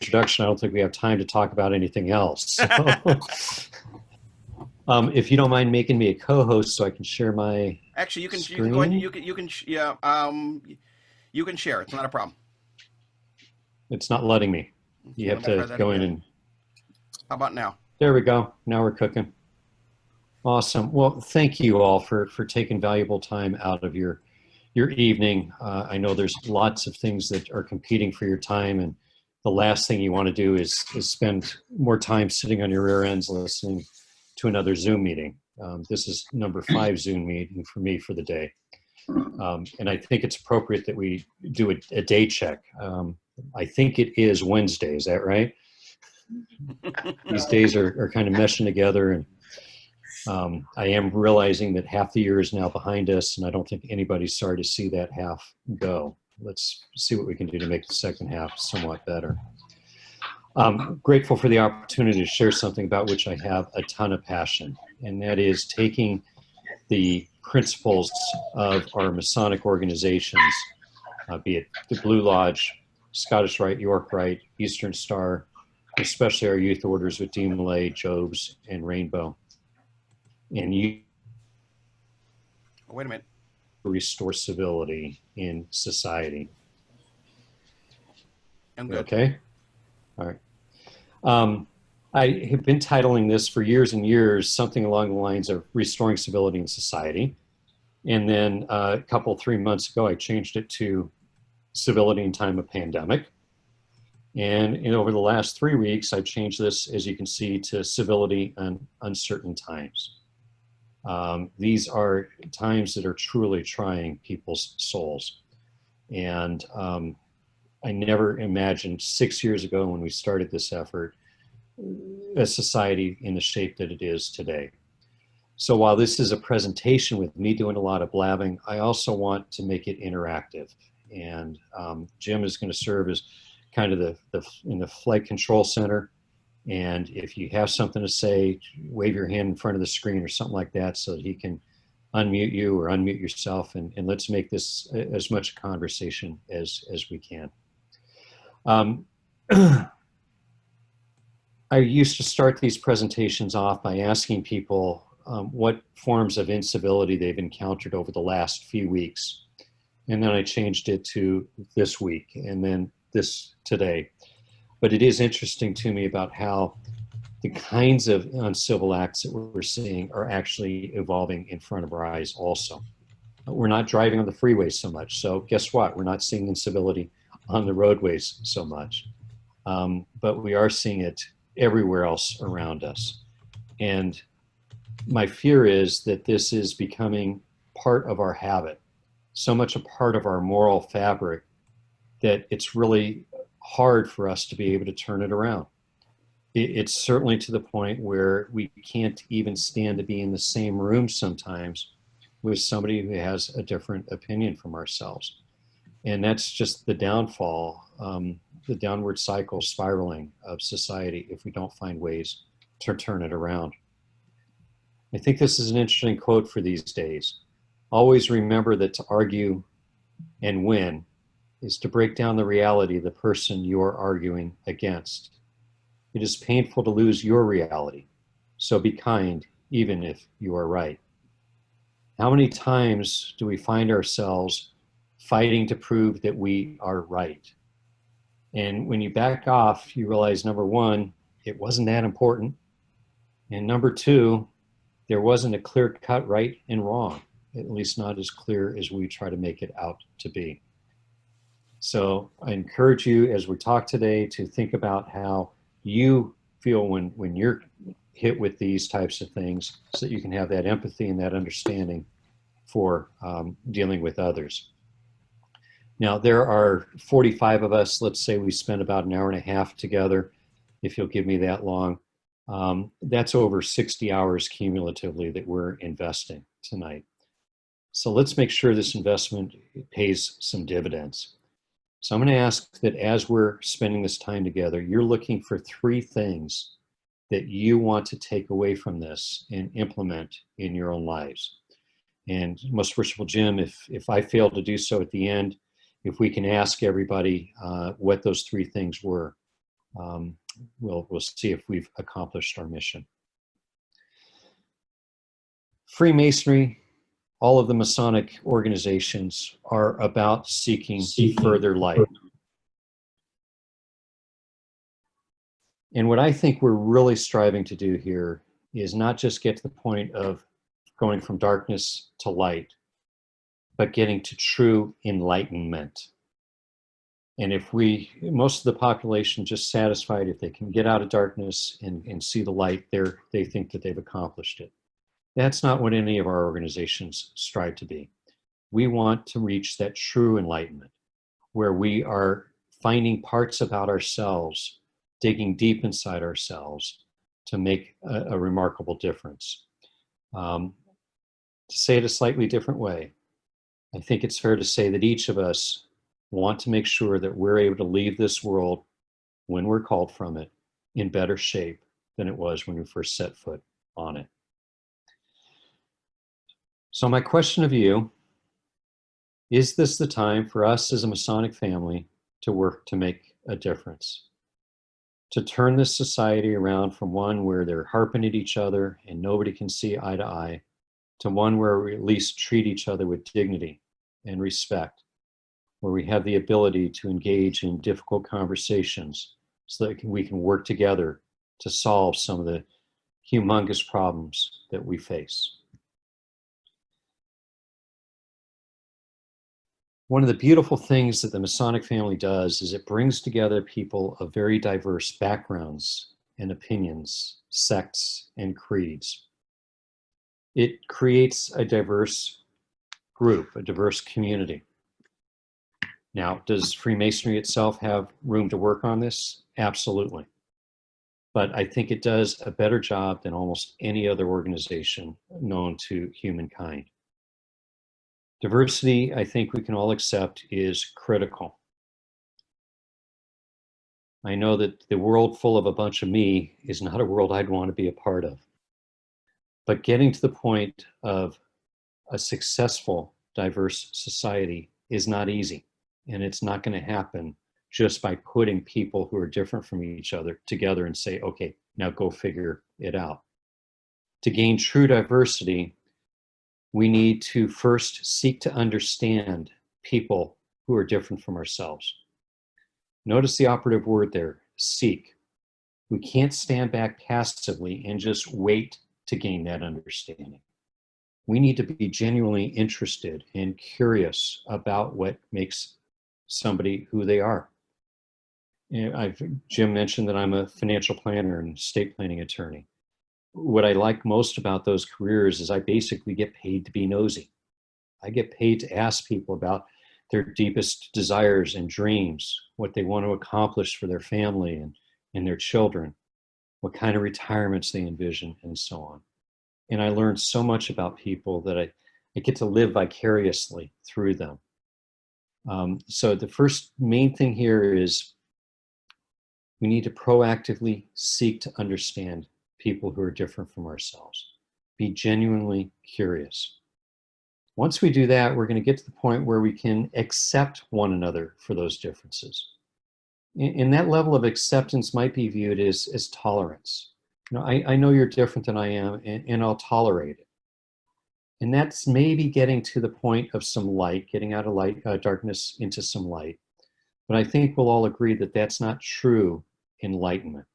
introduction, I don't think we have time to talk about anything else. So, if you don't mind making me a co-host so I can share my Actually, you can go ahead. screen. Yeah. You can share. It's not a problem. It's not letting me. You Okay, have let me to try that go in again. and, How about now? there we go. Now we're cooking. Awesome. Well, thank you all for taking valuable time out of your evening. I know there's lots of things that are competing for your time, and the last thing you want to do is spend more time sitting on your rear ends listening to another Zoom meeting. This is number 5 Zoom meeting for me for the day. And I think it's appropriate that we do a day check. I think it is Wednesday, is that right? These days are kind of meshing together, and I am realizing that half the year is now behind us, and I don't think anybody's sorry to see that half go. Let's see what we can do to make the second half somewhat better. I'm grateful for the opportunity to share something about which I have a ton of passion, and that is taking the principles of our Masonic organizations, be it the Blue Lodge, Scottish Rite, York Rite, Eastern Star, especially our youth orders with Dean Malay, Jobs, and Rainbow, and you Wait a minute. restore civility in society. I'm good. Okay? All right. I have been titling this for years and years, something along the lines of restoring civility in society. And then a couple, 3 months ago, I changed it to civility in time of pandemic. And over the last 3 weeks, I've changed this, as you can see, to civility in uncertain times. These are times that are truly trying people's souls. And I never imagined 6 years ago when we started this effort, a society in the shape that it is today. So while this is a presentation with me doing a lot of blabbing, I also want to make it interactive. And Jim is going to serve as kind of in the flight control center. And if you have something to say, wave your hand in front of the screen or something like that so that he can unmute you or unmute yourself. And let's make this as much a conversation as we can. I used to start these presentations off by asking people what forms of incivility they've encountered over the last few weeks. And then I changed it to this week and then this today. But it is interesting to me about how the kinds of uncivil acts that we're seeing are actually evolving in front of our eyes also. We're not driving on the freeways so much. So guess what? We're not seeing incivility on the roadways so much. But we are seeing it everywhere else around us. And my fear is that this is becoming part of our habit, so much a part of our moral fabric that it's really hard for us to be able to turn it around. It's certainly to the point where we can't even stand to be in the same room sometimes with somebody who has a different opinion from ourselves. And that's just the downfall, the downward cycle spiraling of society if we don't find ways to turn it around. I think this is an interesting quote for these days. Always remember that to argue and win is to break down the reality of the person you're arguing against. It is painful to lose your reality, so be kind even if you are right. How many times do we find ourselves fighting to prove that we are right? And when you back off, you realize, number one, it wasn't that important. And number two, there wasn't a clear-cut right and wrong, at least not as clear as we try to make it out to be. So I encourage you, as we talk today, to think about how you feel when you're hit with these types of things so that you can have that empathy and that understanding for dealing with others. Now, there are 45 of us. Let's say we spend about an hour and a half together, if you'll give me that long. That's over 60 hours cumulatively that we're investing tonight. So let's make sure this investment pays some dividends. So I'm going to ask that as we're spending this time together, you're looking for 3 things that you want to take away from this and implement in your own lives. And most worshipful Jim, if I fail to do so at the end, if we can ask everybody what those 3 things were, we'll see if we've accomplished our mission. Freemasonry, all of the Masonic organizations are about seeking further light. And what I think we're really striving to do here is not just get to the point of going from darkness to light, but getting to true enlightenment. And if most of the population just satisfied if they can get out of darkness and see the light, they think that they've accomplished it. That's not what any of our organizations strive to be. We want to reach that true enlightenment, where we are finding parts about ourselves, digging deep inside ourselves to make a remarkable difference. To say it a slightly different way, I think it's fair to say that each of us want to make sure that we're able to leave this world, when we're called from it, in better shape than it was when we first set foot on it. So my question of you, is this the time for us as a Masonic family to work to make a difference? To turn this society around from one where they're harping at each other and nobody can see eye to eye, to one where we at least treat each other with dignity and respect, where we have the ability to engage in difficult conversations so that we can work together to solve some of the humongous problems that we face. One of the beautiful things that the Masonic family does is it brings together people of very diverse backgrounds and opinions, sects, and creeds. It creates a diverse group, a diverse community. Now, does Freemasonry itself have room to work on this? Absolutely. But I think it does a better job than almost any other organization known to humankind. Diversity, I think we can all accept, is critical. I know that the world full of a bunch of me is not a world I'd want to be a part of. But getting to the point of a successful, diverse society is not easy. And it's not going to happen just by putting people who are different from each other together and say, okay, now go figure it out. To gain true diversity, we need to first seek to understand people who are different from ourselves. Notice the operative word there, seek. We can't stand back passively and just wait to gain that understanding. We need to be genuinely interested and curious about what makes somebody who they are. Jim mentioned that I'm a financial planner and estate planning attorney. What I like most about those careers is I basically get paid to be nosy. I get paid to ask people about their deepest desires and dreams, what they want to accomplish for their family and their children, what kind of retirements they envision, and so on. And I learn so much about people that I get to live vicariously through them. So the first main thing here is we need to proactively seek to understand people who are different from ourselves. Be genuinely curious. Once we do that, we're going to get to the point where we can accept one another for those differences. And that level of acceptance might be viewed as tolerance. You know, I know you're different than I am, and I'll tolerate it. And that's maybe getting to the point of some light, getting out of darkness into some light. But I think we'll all agree that that's not true enlightenment.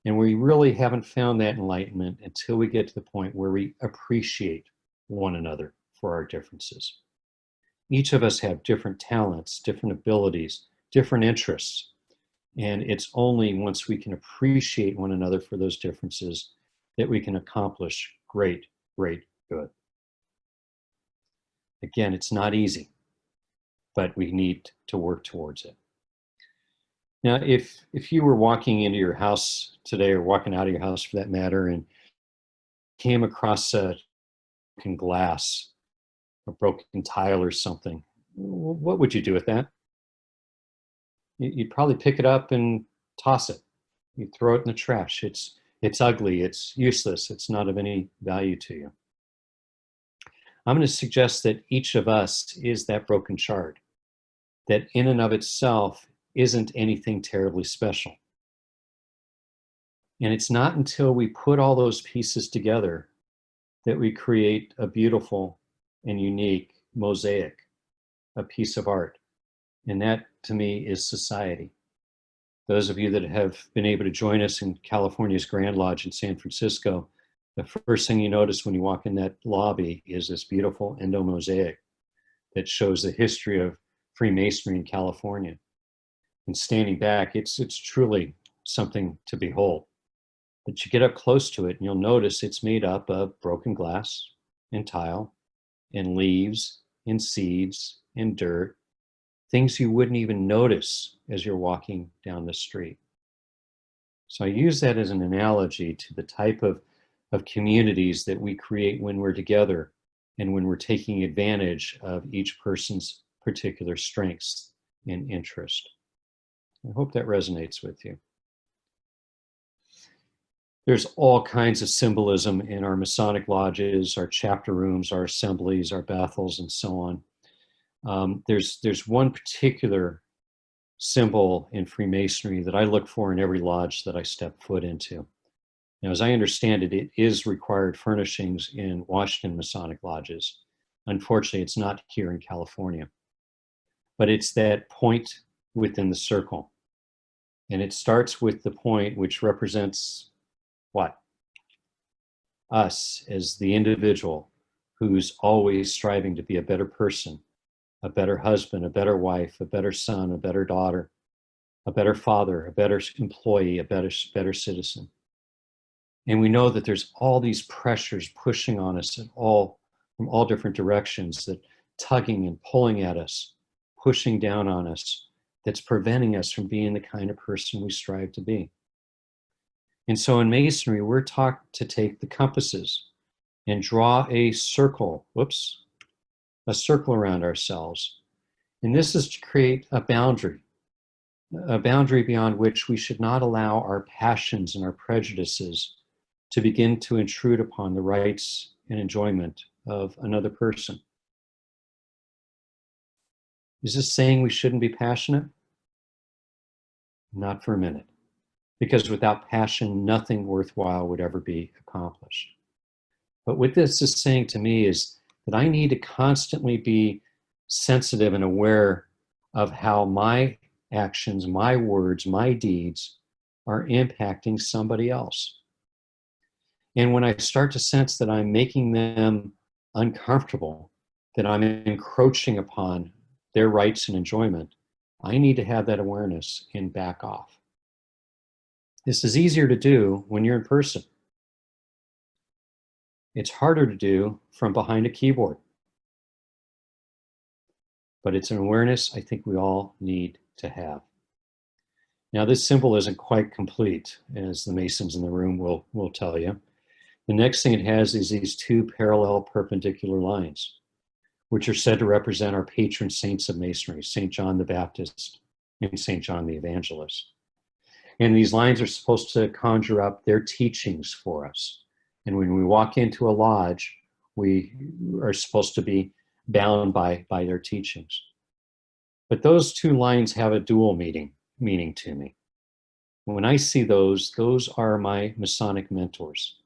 And we really haven't found that enlightenment until we get to the point where we appreciate one another for our differences. Each of us have different talents, different abilities, different interests. And it's only once we can appreciate one another for those differences that we can accomplish great, great good. Again, it's not easy, but we need to work towards it. Now, if you were walking into your house today, or walking out of your house for that matter, and came across a broken glass, a broken tile or something, what would you do with that? You'd probably pick it up and toss it. You'd throw it in the trash. It's ugly, it's useless, it's not of any value to you. I'm going to suggest that each of us is that broken shard, that in and of itself isn't anything terribly special. And it's not until we put all those pieces together that we create a beautiful and unique mosaic, a piece of art. And that, to me, is society. Those of you that have been able to join us in California's Grand Lodge in San Francisco, the first thing you notice when you walk in that lobby is this beautiful endomosaic that shows the history of Freemasonry in California. And standing back, it's truly something to behold. But you get up close to it and you'll notice it's made up of broken glass and tile and leaves and seeds and dirt, things you wouldn't even notice as you're walking down the street. So I use that as an analogy to the type of communities that we create when we're together and when we're taking advantage of each person's particular strengths and interest. I hope that resonates with you. There's all kinds of symbolism in our Masonic lodges, our chapter rooms, our assemblies, our Bethels, and so on. There's one particular symbol in Freemasonry that I look for in every lodge that I step foot into. Now, as I understand it, it is required furnishings in Washington Masonic lodges. Unfortunately, it's not here in California. But it's that point within the circle. And it starts with the point which represents what? Us as the individual who's always striving to be a better person, a better husband, a better wife, a better son, a better daughter, a better father, a better employee, a better citizen. And we know that there's all these pressures pushing on us from all different directions, that tugging and pulling at us, pushing down on us, that's preventing us from being the kind of person we strive to be. And so in Masonry, we're taught to take the compasses and draw a circle around ourselves. And this is to create a boundary beyond which we should not allow our passions and our prejudices to begin to intrude upon the rights and enjoyment of another person. Is this saying we shouldn't be passionate? Not for a minute. Because without passion, nothing worthwhile would ever be accomplished. But what this is saying to me is that I need to constantly be sensitive and aware of how my actions, my words, my deeds are impacting somebody else. And when I start to sense that I'm making them uncomfortable, that I'm encroaching upon their rights and enjoyment, I need to have that awareness and back off. This is easier to do when you're in person. It's harder to do from behind a keyboard. But it's an awareness I think we all need to have. Now, this symbol isn't quite complete, as the Masons in the room will tell you. The next thing it has is these two parallel perpendicular lines, which are said to represent our patron saints of Masonry, St. John the Baptist and St. John the Evangelist. And these lines are supposed to conjure up their teachings for us. And when we walk into a lodge, we are supposed to be bound by their teachings. But those two lines have a dual meaning to me. When I see those are my Masonic mentors.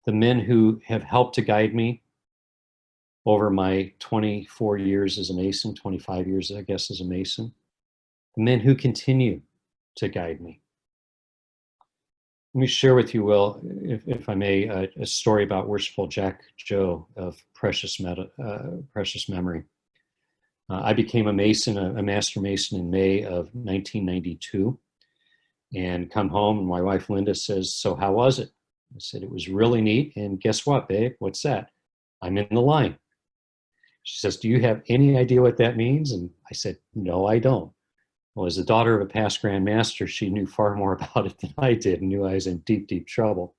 The men who have helped to guide me over my 24 years as a Mason, 25 years, I guess, as a Mason. The men who continue to guide me. Let me share with you, Will, if I may, a story about Worshipful Jack Joe of precious memory. I became a Mason, a Master Mason in May of 1992, and come home and my wife Linda says, "So how was it?" I said, "It was really neat, and guess what, babe? What's that?" "I'm in the line." She says, "Do you have any idea what that means?" And I said, "No, I don't." Well, as the daughter of a past Grand Master, she knew far more about it than I did and knew I was in deep, deep trouble.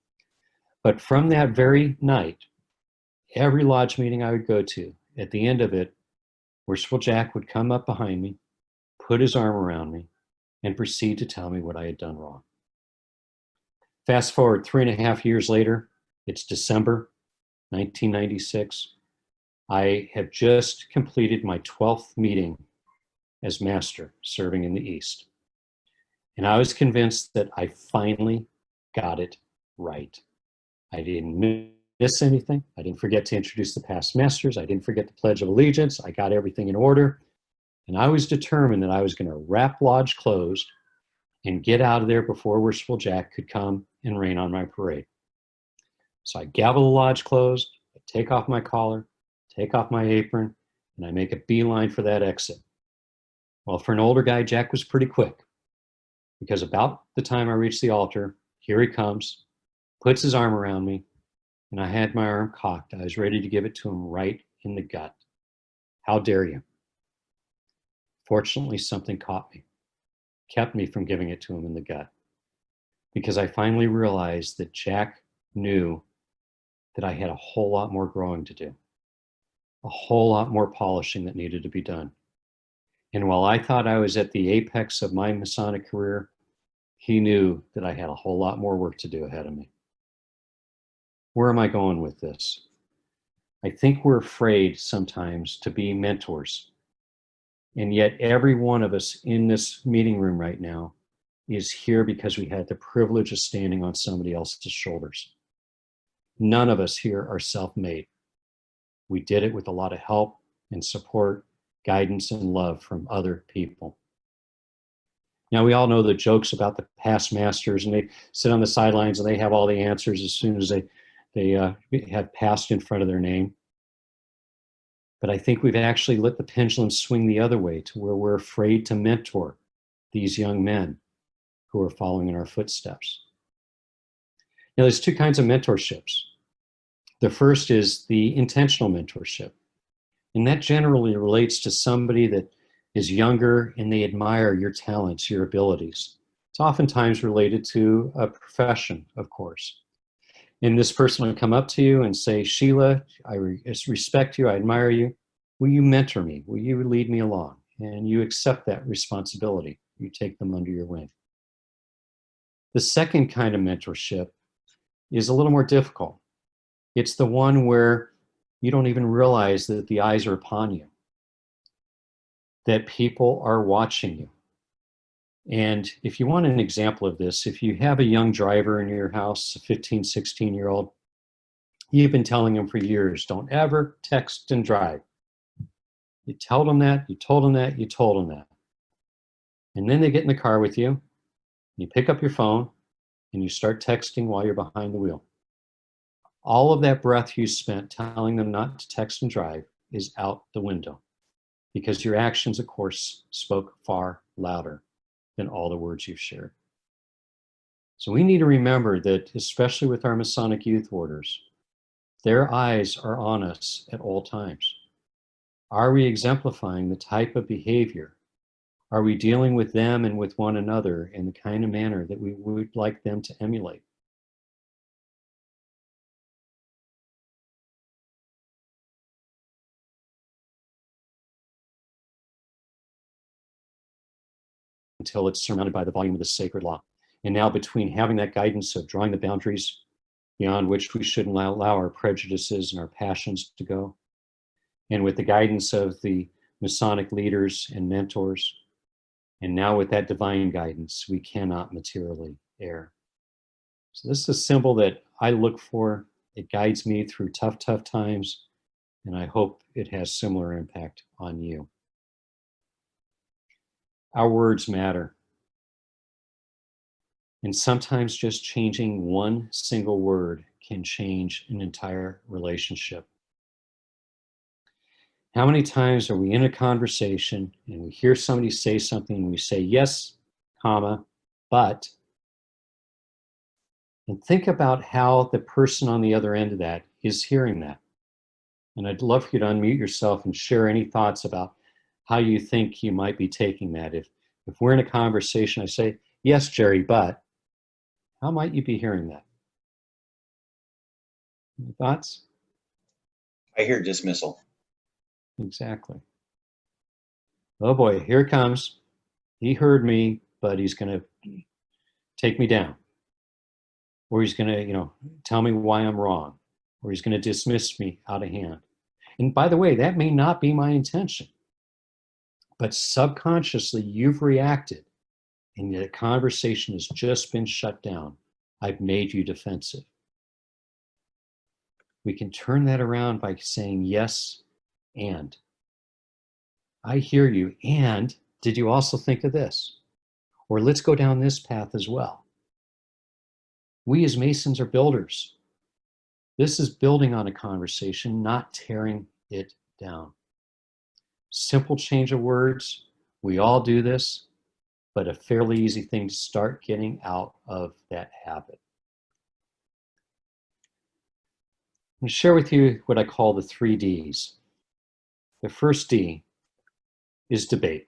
But from that very night, every lodge meeting I would go to, at the end of it, Worshipful Jack would come up behind me, put his arm around me, and proceed to tell me what I had done wrong. Fast forward 3.5 years later, it's December 1996. I have just completed my 12th meeting as Master serving in the East. And I was convinced that I finally got it right. I didn't miss anything. I didn't forget to introduce the past masters. I didn't forget the Pledge of Allegiance. I got everything in order. And I was determined that I was going to wrap lodge closed and get out of there before Worshipful Jack could come and rain on my parade. So I gavel the lodge closed, I take off my collar, take off my apron, and I make a beeline for that exit. Well, for an older guy, Jack was pretty quick, because about the time I reached the altar, here he comes, puts his arm around me, and I had my arm cocked. I was ready to give it to him right in the gut. How dare you? Fortunately, something caught me, kept me from giving it to him in the gut, because I finally realized that Jack knew that I had a whole lot more growing to do, a whole lot more polishing that needed to be done. And while I thought I was at the apex of my Masonic career, he knew that I had a whole lot more work to do ahead of me. Where am I going with this? I think we're afraid sometimes to be mentors. And yet every one of us in this meeting room right now is here because we had the privilege of standing on somebody else's shoulders. None of us here are self-made. We did it with a lot of help and support, guidance and love from other people. Now, we all know the jokes about the past masters, and they sit on the sidelines and they have all the answers as soon as they have past in front of their name. But I think we've actually let the pendulum swing the other way to where we're afraid to mentor these young men who are following in our footsteps. Now, there's two kinds of mentorships. The first is the intentional mentorship. And that generally relates to somebody that is younger and they admire your talents, your abilities. It's oftentimes related to a profession, of course. And this person will come up to you and say, Sheila, I respect you, I admire you. Will you mentor me? Will you lead me along? And you accept that responsibility. You take them under your wing. The second kind of mentorship is a little more difficult. It's the one where you don't even realize that the eyes are upon you, that people are watching you. And if you want an example of this, if you have a young driver in your house, a 15, 16-year-old, you've been telling them for years, don't ever text and drive. You tell them that, you told them that, you told them that. And then they get in the car with you, you pick up your phone, and you start texting while you're behind the wheel. All of that breath you spent telling them not to text and drive is out the window, because your actions, of course, spoke far louder than all the words you've shared. So we need to remember that, especially with our Masonic youth orders, their eyes are on us at all times. Are we exemplifying the type of behavior? Are we dealing with them and with one another in the kind of manner that we would like them to emulate? Until it's surrounded by the volume of the sacred law. And now, between having that guidance of drawing the boundaries beyond which we shouldn't allow our prejudices and our passions to go, and with the guidance of the Masonic leaders and mentors, and now with that divine guidance, we cannot materially err. So this is a symbol that I look for. It guides me through tough, tough times, and I hope it has similar impact on you. Our words matter. And sometimes just changing one single word can change an entire relationship. How many times are we in a conversation and we hear somebody say something and we say, yes, comma, but, and think about how the person on the other end of that is hearing that. And I'd love for you to unmute yourself and share any thoughts about how you think you might be taking that. If we're in a conversation, I say, yes, Jerry, but, how might you be hearing that? Any thoughts? I hear dismissal. Exactly. Oh boy, here it comes. He heard me, but he's going to take me down. Or he's going to, tell me why I'm wrong. Or he's going to dismiss me out of hand. And by the way, that may not be my intention. But subconsciously, you've reacted, and the conversation has just been shut down I've made you defensive. We can turn that around by saying yes, and. I hear you, and did you also think of this? Or let's go down this path as well. We as Masons are builders. This is building on a conversation, not tearing it down. Simple change of words. We all do this, but a fairly easy thing to start getting out of that habit. I'm going to share with you what I call the 3 Ds. The first D is debate.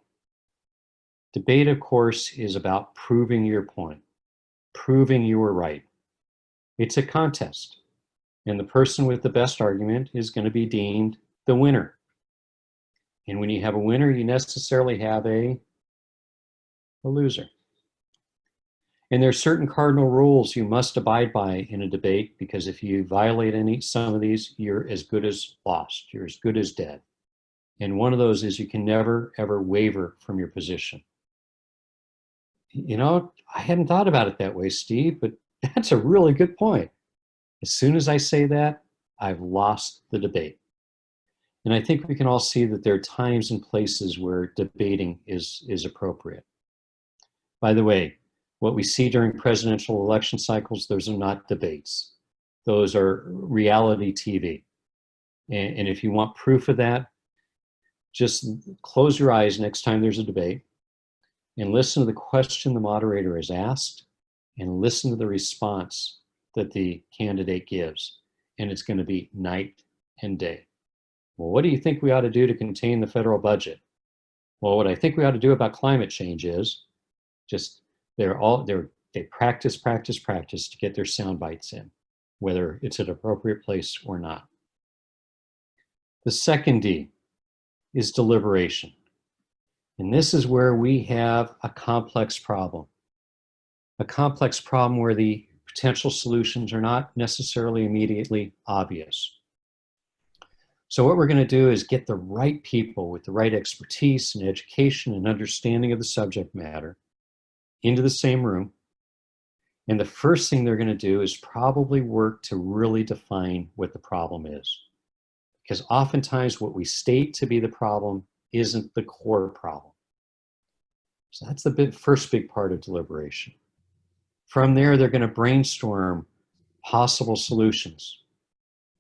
Debate, of course, is about proving your point, proving you were right. It's a contest, and the person with the best argument is going to be deemed the winner. And when you have a winner, you necessarily have a loser. And there are certain cardinal rules you must abide by in a debate, because if you violate some of these, you're as good as lost. You're as good as dead. And one of those is you can never, ever waver from your position. You know, I hadn't thought about it that way, Steve, but that's a really good point. As soon as I say that, I've lost the debate. And I think we can all see that there are times and places where debating is appropriate. By the way, what we see during presidential election cycles, those are not debates. Those are reality TV. And if you want proof of that, just close your eyes next time there's a debate and listen to the question the moderator has asked and listen to the response that the candidate gives. And it's going to be night and day. Well, what do you think we ought to do to contain the federal budget? Well, what I think we ought to do about climate change is just they practice to get their sound bites in, whether it's at an appropriate place or not. The second D is deliberation. And this is where we have a complex problem. A complex problem where the potential solutions are not necessarily immediately obvious. So what we're going to do is get the right people with the right expertise and education and understanding of the subject matter into the same room. And the first thing they're going to do is probably work to really define what the problem is. Because oftentimes what we state to be the problem isn't the core problem. So that's the first big part of deliberation. From there, they're going to brainstorm possible solutions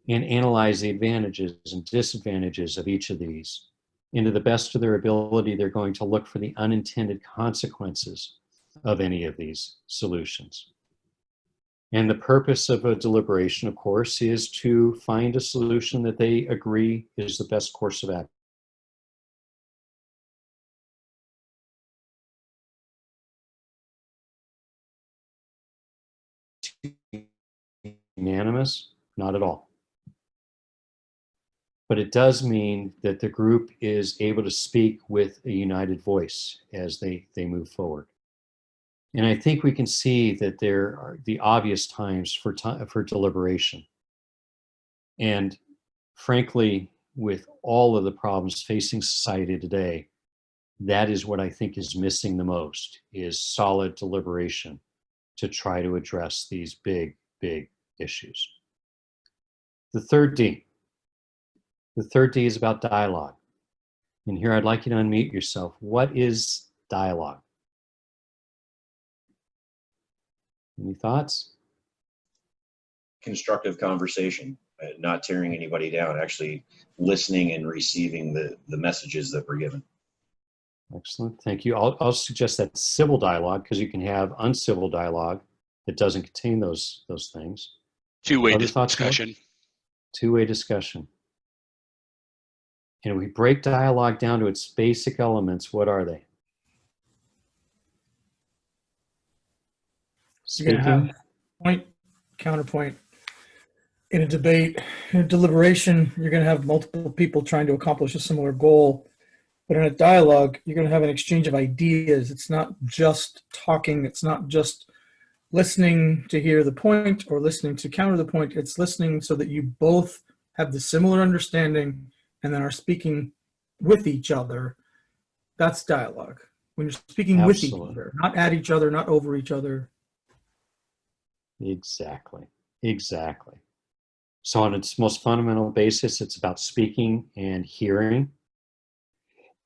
and analyze the advantages and disadvantages of each of these. And to the best of their ability, they're going to look for the unintended consequences of any of these solutions. And the purpose of a deliberation, of course, is to find a solution that they agree is the best course of action. Unanimous? Not at all. But it does mean that the group is able to speak with a united voice as they move forward. And I think we can see that there are the obvious times for deliberation. And frankly, with all of the problems facing society today, that is what I think is missing the most, is solid deliberation to try to address these big, big issues. The third D is about dialogue. And here I'd like you to unmute yourself. What is dialogue? Any thoughts? Constructive conversation, not tearing anybody down, actually listening and receiving the messages that were given. Excellent, thank you. I'll suggest that civil dialogue, because you can have uncivil dialogue that doesn't contain those things. Two-way discussion. Two-way discussion. And we break dialogue down to its basic elements. What are they? You're going to have point, counterpoint. In a debate, in a deliberation, you're going to have multiple people trying to accomplish a similar goal. But in a dialogue, you're going to have an exchange of ideas. It's not just talking. It's not just listening to hear the point or listening to counter the point. It's listening so that you both have the similar understanding and then are speaking with each other. That's dialogue. When you're speaking with each other, not at each other, not over each other. Exactly. Exactly. So on its most fundamental basis, it's about speaking and hearing.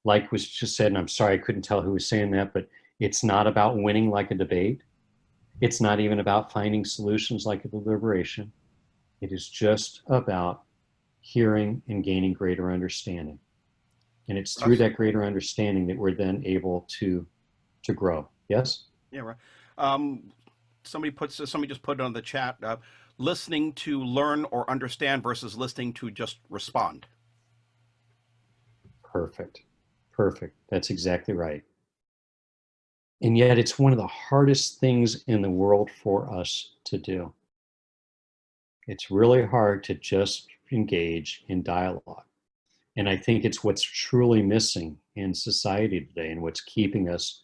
Like was just said, and I'm sorry I couldn't tell who was saying that, but it's not about winning like a debate. It's not even about finding solutions like a deliberation. It is just about hearing and gaining greater understanding. And it's through Russ? that greater understanding that we're then able to grow. Yes? Yeah, right. Um, somebody just put it on the chat. Listening to learn or understand versus listening to just respond. Perfect. Perfect. That's exactly right. And yet it's one of the hardest things in the world for us to do. It's really hard to just engage in dialogue. And I think it's what's truly missing in society today and what's keeping us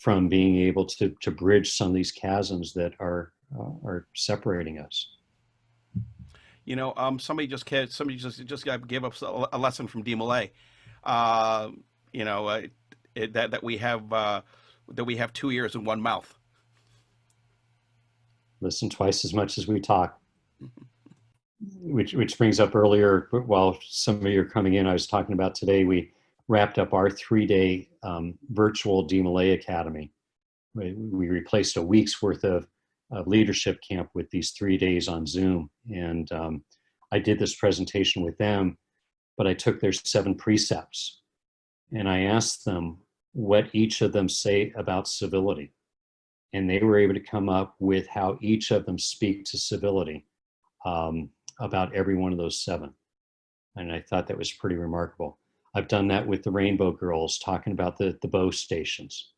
from being able to bridge some of these chasms that are separating us. You know, somebody just gave us a lesson from D. Malay. You know, that we have 2 ears and one mouth. Listen twice as much as we talk. Which brings up earlier, while some of you are coming in, I was talking about today, we wrapped up our 3-day virtual D. Malay Academy. We replaced a week's worth of leadership camp with these 3 days on Zoom. And I did this presentation with them, but I took their 7 precepts and I asked them what each of them say about civility. And they were able to come up with how each of them speak to civility about every one of those 7. And I thought that was pretty remarkable. I've done that with the Rainbow Girls, talking about the bow stations.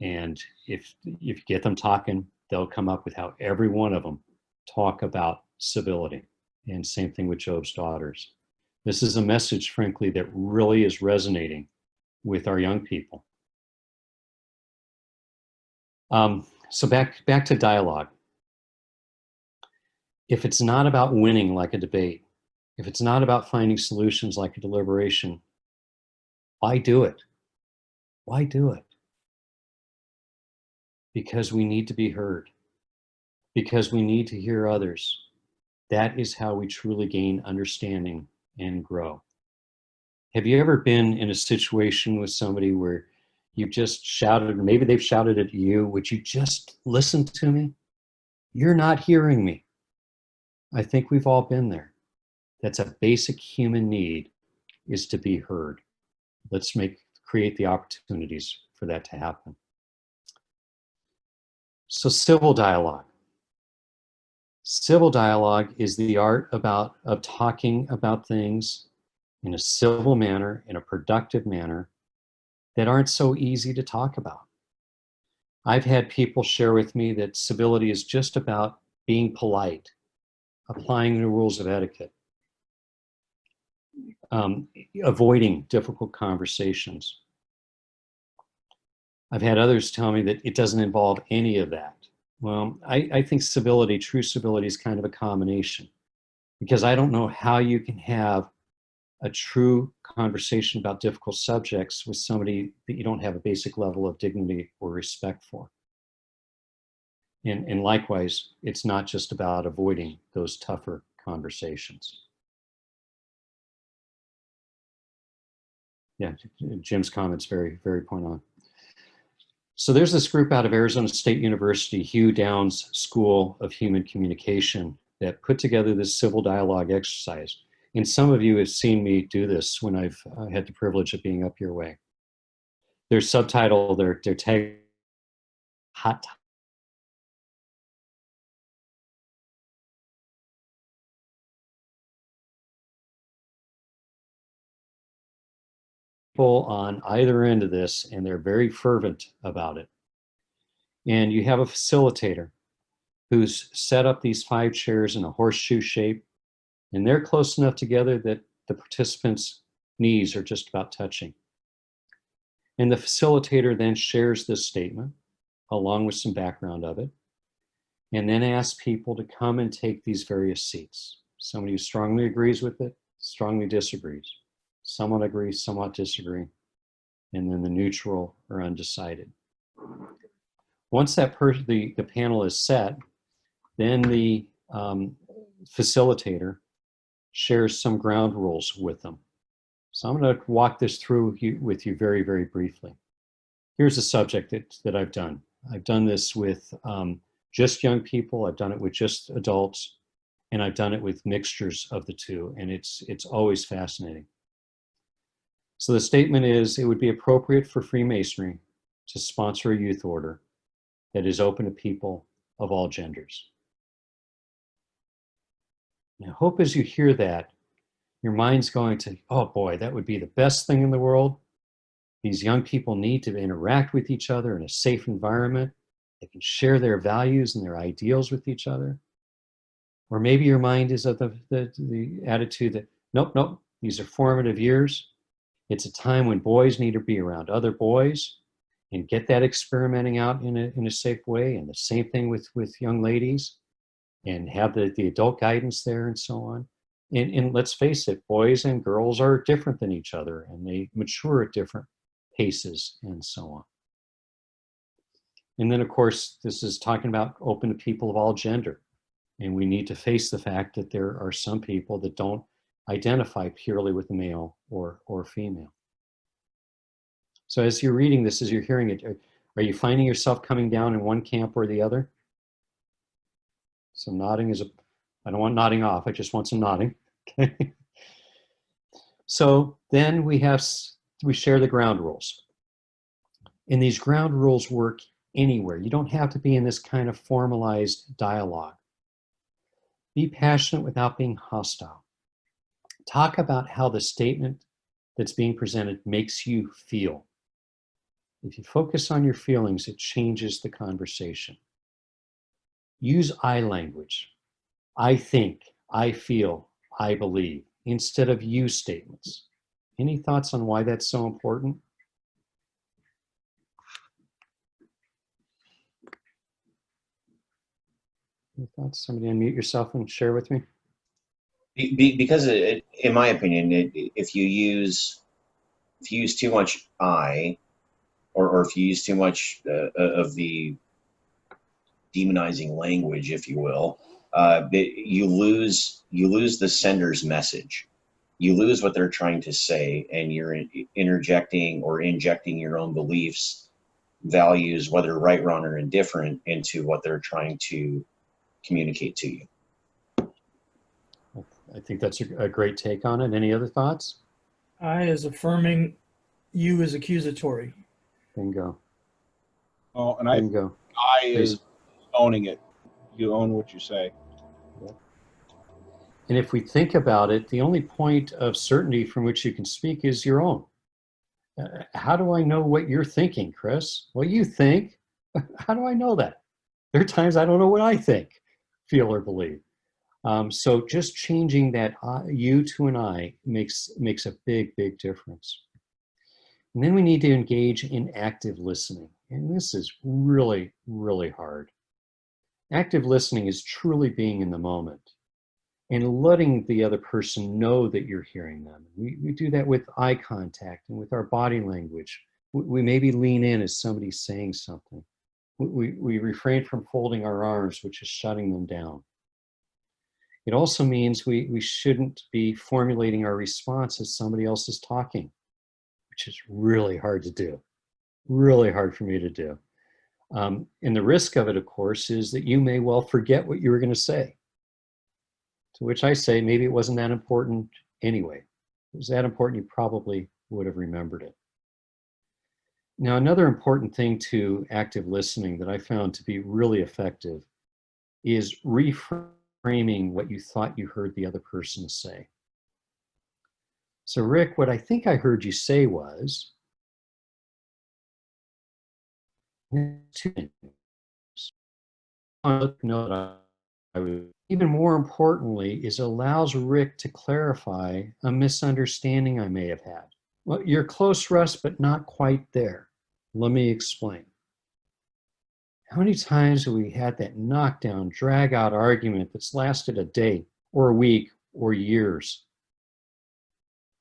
And if you get them talking, they'll come up with how every one of them talk about civility. And same thing with Job's daughters. This is a message, frankly, that really is resonating with our young people. So back to dialogue. If it's not about winning like a debate, if it's not about finding solutions like a deliberation, why do it? Why do it? Because we need to be heard. Because we need to hear others. That is how we truly gain understanding and grow. Have you ever been in a situation with somebody where you've just shouted, or maybe they've shouted at you, would you just listen to me? You're not hearing me. I think we've all been there. That's a basic human need, is to be heard. Let's create the opportunities for that to happen. So civil dialogue. Civil dialogue is the art of talking about things in a civil manner, in a productive manner, that aren't so easy to talk about. I've had people share with me that civility is just about being polite, applying the rules of etiquette, avoiding difficult conversations. I've had others tell me that it doesn't involve any of that. Well, I think civility, true civility, is kind of a combination, because I don't know how you can have a true conversation about difficult subjects with somebody that you don't have a basic level of dignity or respect for. And likewise, it's not just about avoiding those tougher conversations. Yeah, Jim's comment's very, very point on. So there's this group out of Arizona State University, Hugh Downs School of Human Communication, that put together this civil dialogue exercise. And some of you have seen me do this when I've had the privilege of being up your way. Their subtitle, their tag, hot people on either end of this, and they're very fervent about it. And you have a facilitator who's set up these 5 chairs in a horseshoe shape, and they're close enough together that the participants' knees are just about touching. And the facilitator then shares this statement along with some background of it, and then asks people to come and take these various seats. Somebody who strongly agrees with it, strongly disagrees. Somewhat agree, somewhat disagree, and then the neutral or undecided. Once the panel is set, Then the facilitator shares some ground rules with them. So I'm going to walk this through with you very, very briefly. Here's a subject that I've done. I've done this with just young people. I've done it with just adults, and I've done it with mixtures of the two, and it's always fascinating. So the statement is, it would be appropriate for Freemasonry to sponsor a youth order that is open to people of all genders. Now, I hope as you hear that, your mind's going to, oh boy, that would be the best thing in the world. These young people need to interact with each other in a safe environment. They can share their values and their ideals with each other. Or maybe your mind is of the attitude that, nope, these are formative years. It's a time when boys need to be around other boys and get that experimenting out in a safe way. And the same thing with young ladies, and have the adult guidance there and so on. And let's face it, boys and girls are different than each other, and they mature at different paces and so on. And then, of course, this is talking about open to people of all gender. And we need to face the fact that there are some people that don't identify purely with male or female. So as you're reading this, as you're hearing it, are you finding yourself coming down in one camp or the other? So nodding is I don't want nodding off, I just want some nodding. Okay. So then we share the ground rules. And these ground rules work anywhere. You don't have to be in this kind of formalized dialogue. Be passionate without being hostile. Talk about how the statement that's being presented makes you feel. If you focus on your feelings, it changes the conversation. Use I language. I think, I feel, I believe, instead of you statements. Any thoughts on why that's so important? Any thoughts? Somebody unmute yourself and share with me. Because in my opinion, if you use too much I, or if you use too much of the demonizing language, if you will, you lose the sender's message. You lose what they're trying to say, and you're interjecting or injecting your own beliefs, values, whether right, wrong, or indifferent, into what they're trying to communicate to you. I think that's a great take on it. Any other thoughts? I is affirming, you is accusatory. Bingo. Oh, and Bingo. I is owning it. You own what you say. Yeah. And if we think about it, the only point of certainty from which you can speak is your own. How do I know what you're thinking, Chris? Well, you think. How do I know that? There are times I don't know what I think, feel, or believe. So just changing that you to an I makes a big, big difference. And then we need to engage in active listening. And this is really, really hard. Active listening is truly being in the moment and letting the other person know that you're hearing them. We do that with eye contact and with our body language. We maybe lean in as somebody's saying something. We refrain from folding our arms, which is shutting them down. It also means we shouldn't be formulating our response as somebody else is talking, which is really hard to do, really hard for me to do. And the risk of it, of course, is that you may well forget what you were going to say. To which I say, maybe it wasn't that important anyway. If it was that important, you probably would have remembered it. Now, another important thing to active listening that I found to be really effective is reframing what you thought you heard the other person say. So, Rick, what I think I heard you say was, two things. Even more importantly, is allows Rick to clarify a misunderstanding I may have had. Well, you're close, Russ, but not quite there. Let me explain. How many times have we had that knockdown, drag-out argument that's lasted a day or a week or years?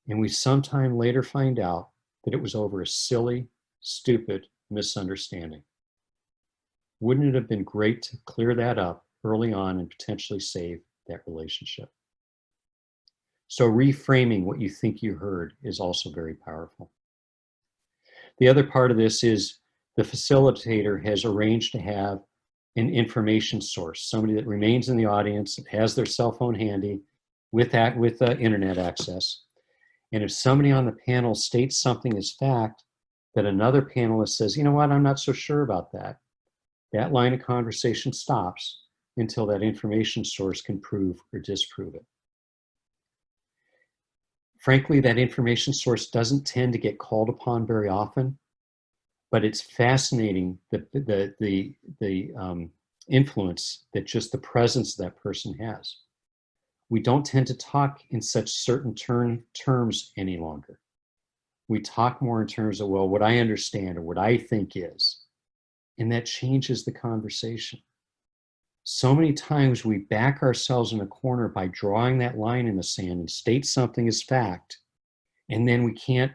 And we sometime later find out that it was over a silly, stupid misunderstanding. Wouldn't it have been great to clear that up early on and potentially save that relationship. So reframing what you think you heard is also very powerful. The other part of this is the facilitator has arranged to have an information source, somebody that remains in the audience, has their cell phone handy with internet access. And if somebody on the panel states something as fact that another panelist says, you know what, I'm not so sure about that, that line of conversation stops until that information source can prove or disprove it. Frankly, that information source doesn't tend to get called upon very often, but it's fascinating the influence that just the presence of that person has. We don't tend to talk in such certain terms any longer. We talk more in terms of, well, what I understand or what I think is, and that changes the conversation. So many times we back ourselves in a corner by drawing that line in the sand and state something as fact, and then we can't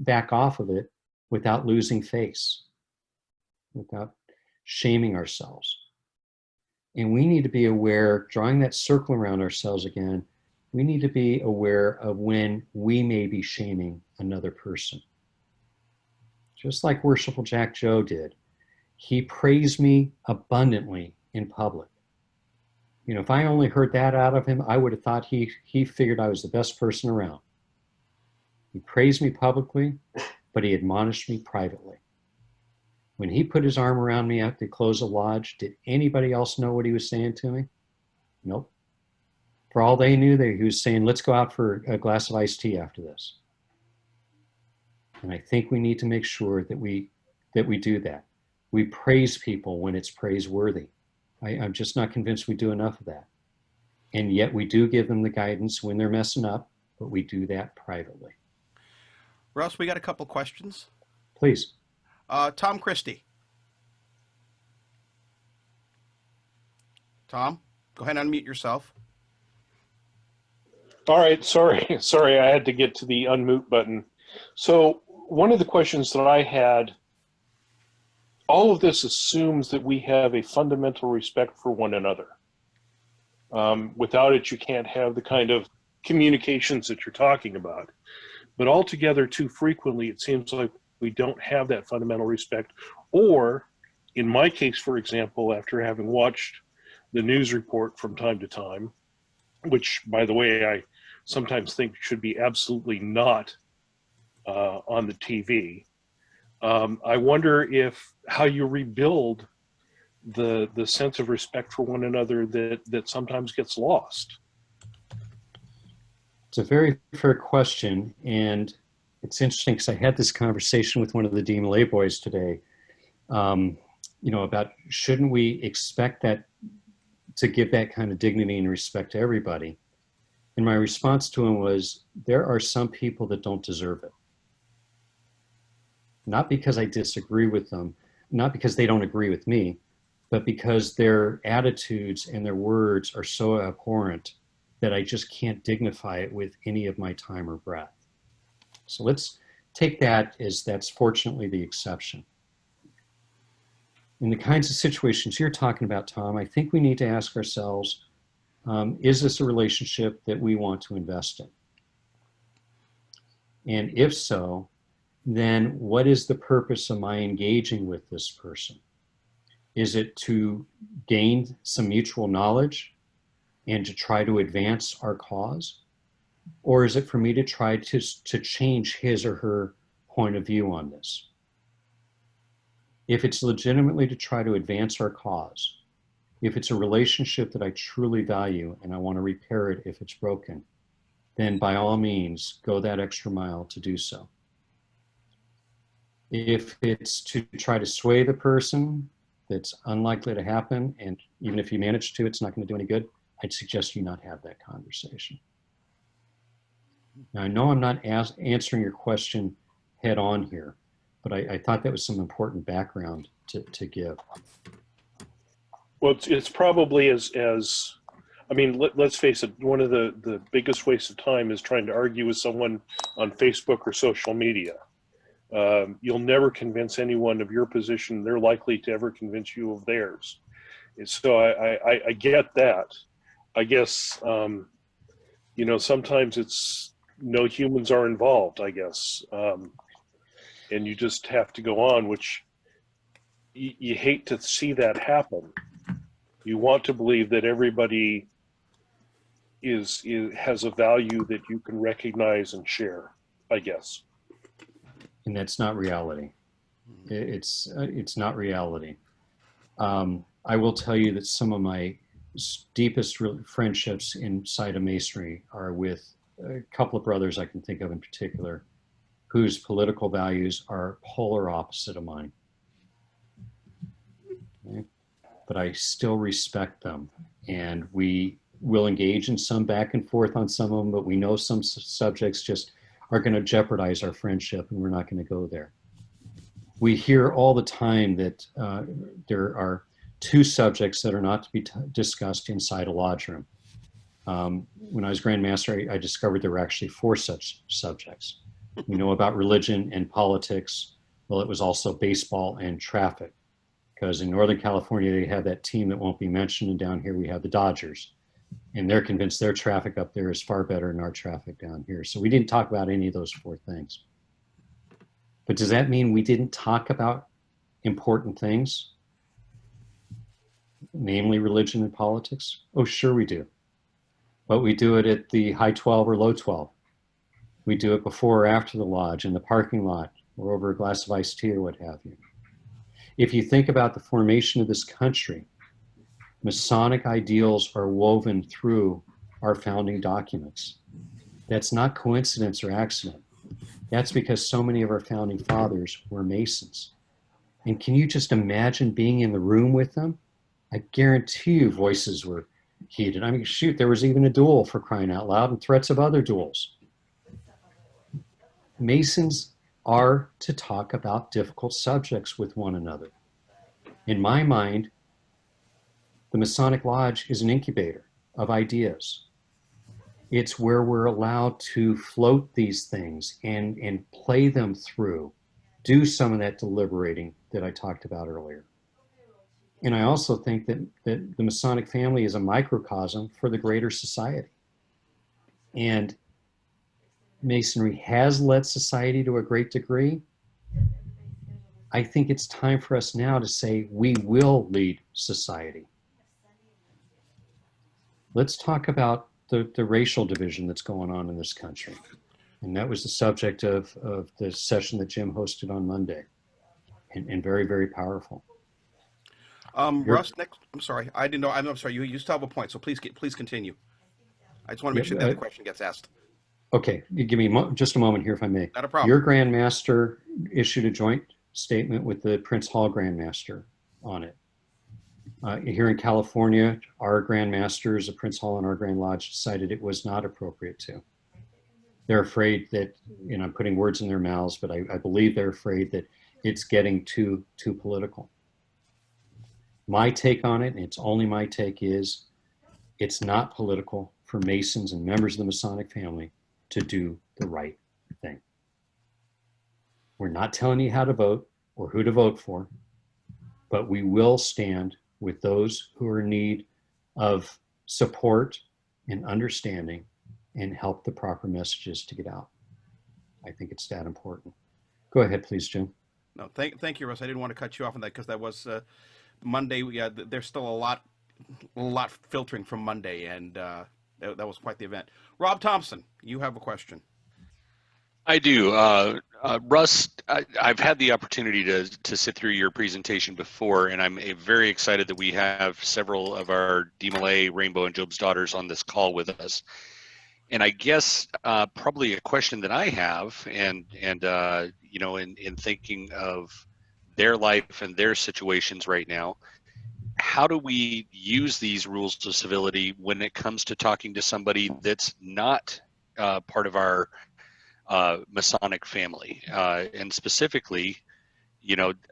back off of it without losing face, without shaming ourselves. And we need to be aware, drawing that circle around ourselves again, we need to be aware of when we may be shaming another person. Just like Worshipful Jack Joe did. He praised me abundantly in public. You know, if I only heard that out of him, I would have thought he figured I was the best person around. He praised me publicly, but he admonished me privately. When he put his arm around me at the close of lodge, did anybody else know what he was saying to me? Nope. For all they knew, he was saying, let's go out for a glass of iced tea after this. And I think we need to make sure that we do that. We praise people when it's praiseworthy. I'm just not convinced we do enough of that. And yet we do give them the guidance when they're messing up, but we do that privately. Russ, we got a couple questions. Please. Tom Christie. Tom, go ahead and unmute yourself. All right, sorry, I had to get to the unmute button. So one of the questions that I had, all of this assumes that we have a fundamental respect for one another. Without it, you can't have the kind of communications that you're talking about. But altogether, too frequently, it seems like we don't have that fundamental respect. Or, in my case, for example, after having watched the news report from time to time, which, by the way, I sometimes think should be absolutely not on the TV, I wonder how you rebuild the sense of respect for one another that sometimes gets lost. It's a very fair question, and it's interesting because I had this conversation with one of the DMLA boys today, about shouldn't we expect that to give that kind of dignity and respect to everybody? And my response to him was, there are some people that don't deserve it. Not because I disagree with them, not because they don't agree with me, but because their attitudes and their words are so abhorrent that I just can't dignify it with any of my time or breath. So let's take that as that's fortunately the exception. In the kinds of situations you're talking about, Tom, I think we need to ask ourselves, is this a relationship that we want to invest in? And if so, then what is the purpose of my engaging with this person? Is it to gain some mutual knowledge and to try to advance our cause? Or is it for me to try to change his or her point of view on this? If it's legitimately to try to advance our cause, if it's a relationship that I truly value and I want to repair it if it's broken, then by all means, go that extra mile to do so. If it's to try to sway the person, that's unlikely to happen, and even if you manage to, it's not going to do any good, I'd suggest you not have that conversation. Now, I know I'm not answering your question head on here, but I thought that was some important background to give. Well, it's probably let's face it, one of the biggest wastes of time is trying to argue with someone on Facebook or social media. You'll never convince anyone of your position. They're likely to ever convince you of theirs. So I get that. I guess, sometimes it's no humans are involved, I guess. And you just have to go on, which you hate to see that happen. You want to believe that everybody has a value that you can recognize and share, I guess. And that's not reality. It's not reality. I will tell you that some of my deepest friendships inside of Masonry are with a couple of brothers I can think of in particular, whose political values are polar opposite of mine. Okay? But I still respect them, and we will engage in some back and forth on some of them, but we know some subjects just are going to jeopardize our friendship, and we're not going to go there. We hear all the time that there are two subjects that are not to be discussed inside a lodge room. When I was Grand Master, I discovered there were actually 4 such subjects. We know about religion and politics. Well, it was also baseball and traffic, because in Northern California, they have that team that won't be mentioned, and down here we have the Dodgers. And they're convinced their traffic up there is far better than our traffic down here. So we didn't talk about any of those 4 things. But does that mean we didn't talk about important things? Namely religion and politics? Oh, sure we do. But we do it at the high 12 or low 12. We do it before or after the lodge, in the parking lot, or over a glass of iced tea or what have you. If you think about the formation of this country, Masonic ideals are woven through our founding documents. That's not coincidence or accident. That's because so many of our founding fathers were Masons. And can you just imagine being in the room with them? I guarantee you voices were heated. I mean, shoot, there was even a duel, for crying out loud, and threats of other duels. Masons are to talk about difficult subjects with one another. In my mind, the Masonic Lodge is an incubator of ideas. It's where we're allowed to float these things and play them through, do some of that deliberating that I talked about earlier. And I also think that the Masonic family is a microcosm for the greater society. And Masonry has led society to a great degree. I think it's time for us now to say we will lead society. Let's talk about the racial division that's going on in this country. And that was the subject of the session that Jim hosted on Monday. And very, very powerful. Russ, next. I'm sorry. I didn't know. I'm sorry. You still have a point, so please continue. I just want to make sure that the question gets asked. Okay. You give me just a moment here, if I may. Not a problem. Your Grand Master issued a joint statement with the Prince Hall Grand Master on it. Here in California, our Grand Masters, the Prince Hall and our Grand Lodge, decided it was not appropriate to. They're afraid that, I'm putting words in their mouths, but I believe they're afraid that it's getting too political. My take on it, and it's only my take, is it's not political for Masons and members of the Masonic family to do the right thing. We're not telling you how to vote or who to vote for, but we will stand with those who are in need of support and understanding and help the proper messages to get out. I think it's that important. Go ahead, please, Jim. No, thank you, Russ. I didn't want to cut you off on that because that was Monday. There's still a lot filtering from Monday, and that was quite the event. Rob Thompson, you have a question. I do. Russ, I've had the opportunity to sit through your presentation before, and I'm very excited that we have several of our DMLA, Rainbow, and Job's Daughters on this call with us. And I guess probably a question that I have, and in thinking of their life and their situations right now, how do we use these rules of civility when it comes to talking to somebody that's not part of our Masonic family? And specifically,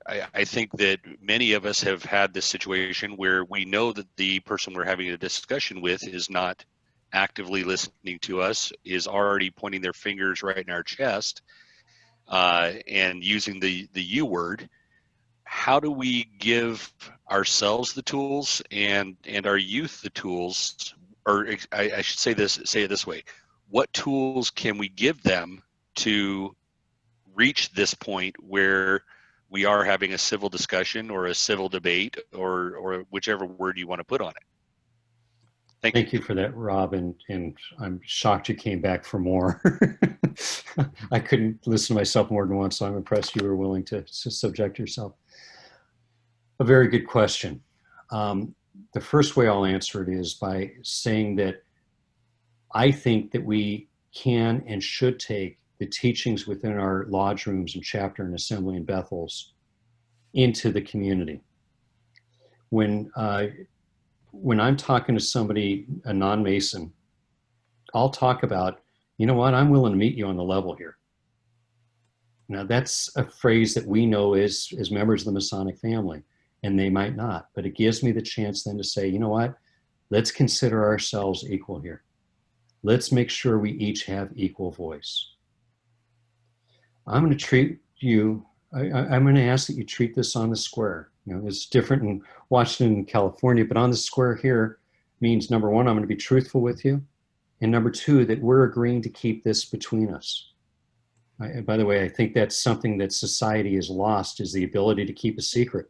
I think that many of us have had this situation where we know that the person we're having a discussion with is not actively listening to us, is already pointing their fingers right in our chest and using the U word. how do we give ourselves the tools and our youth the tools, or I should say it this way: what tools can we give them to reach this point where we are having a civil discussion or a civil debate or whichever word you want to put on it? Thank you for that, Rob, and I'm shocked you came back for more. I couldn't listen to myself more than once, so I'm impressed you were willing to subject yourself. A very good question. The first way I'll answer it is by saying that I think that we can and should take the teachings within our lodge rooms and chapter and assembly and Bethels into the community. When I'm talking to somebody, a non-Mason, I'll talk about, you know what, I'm willing to meet you on the level here. Now that's a phrase that we know as members of the Masonic family, and they might not, but it gives me the chance then to say, you know what, let's consider ourselves equal here. Let's make sure we each have equal voice. I'm going to treat you, I'm going to ask that you treat this on the square. You know, it's different in Washington and California, but on the square here means, number one, I'm going to be truthful with you. And number two, that we're agreeing to keep this between us. By the way, I think that's something that society has lost, is the ability to keep a secret.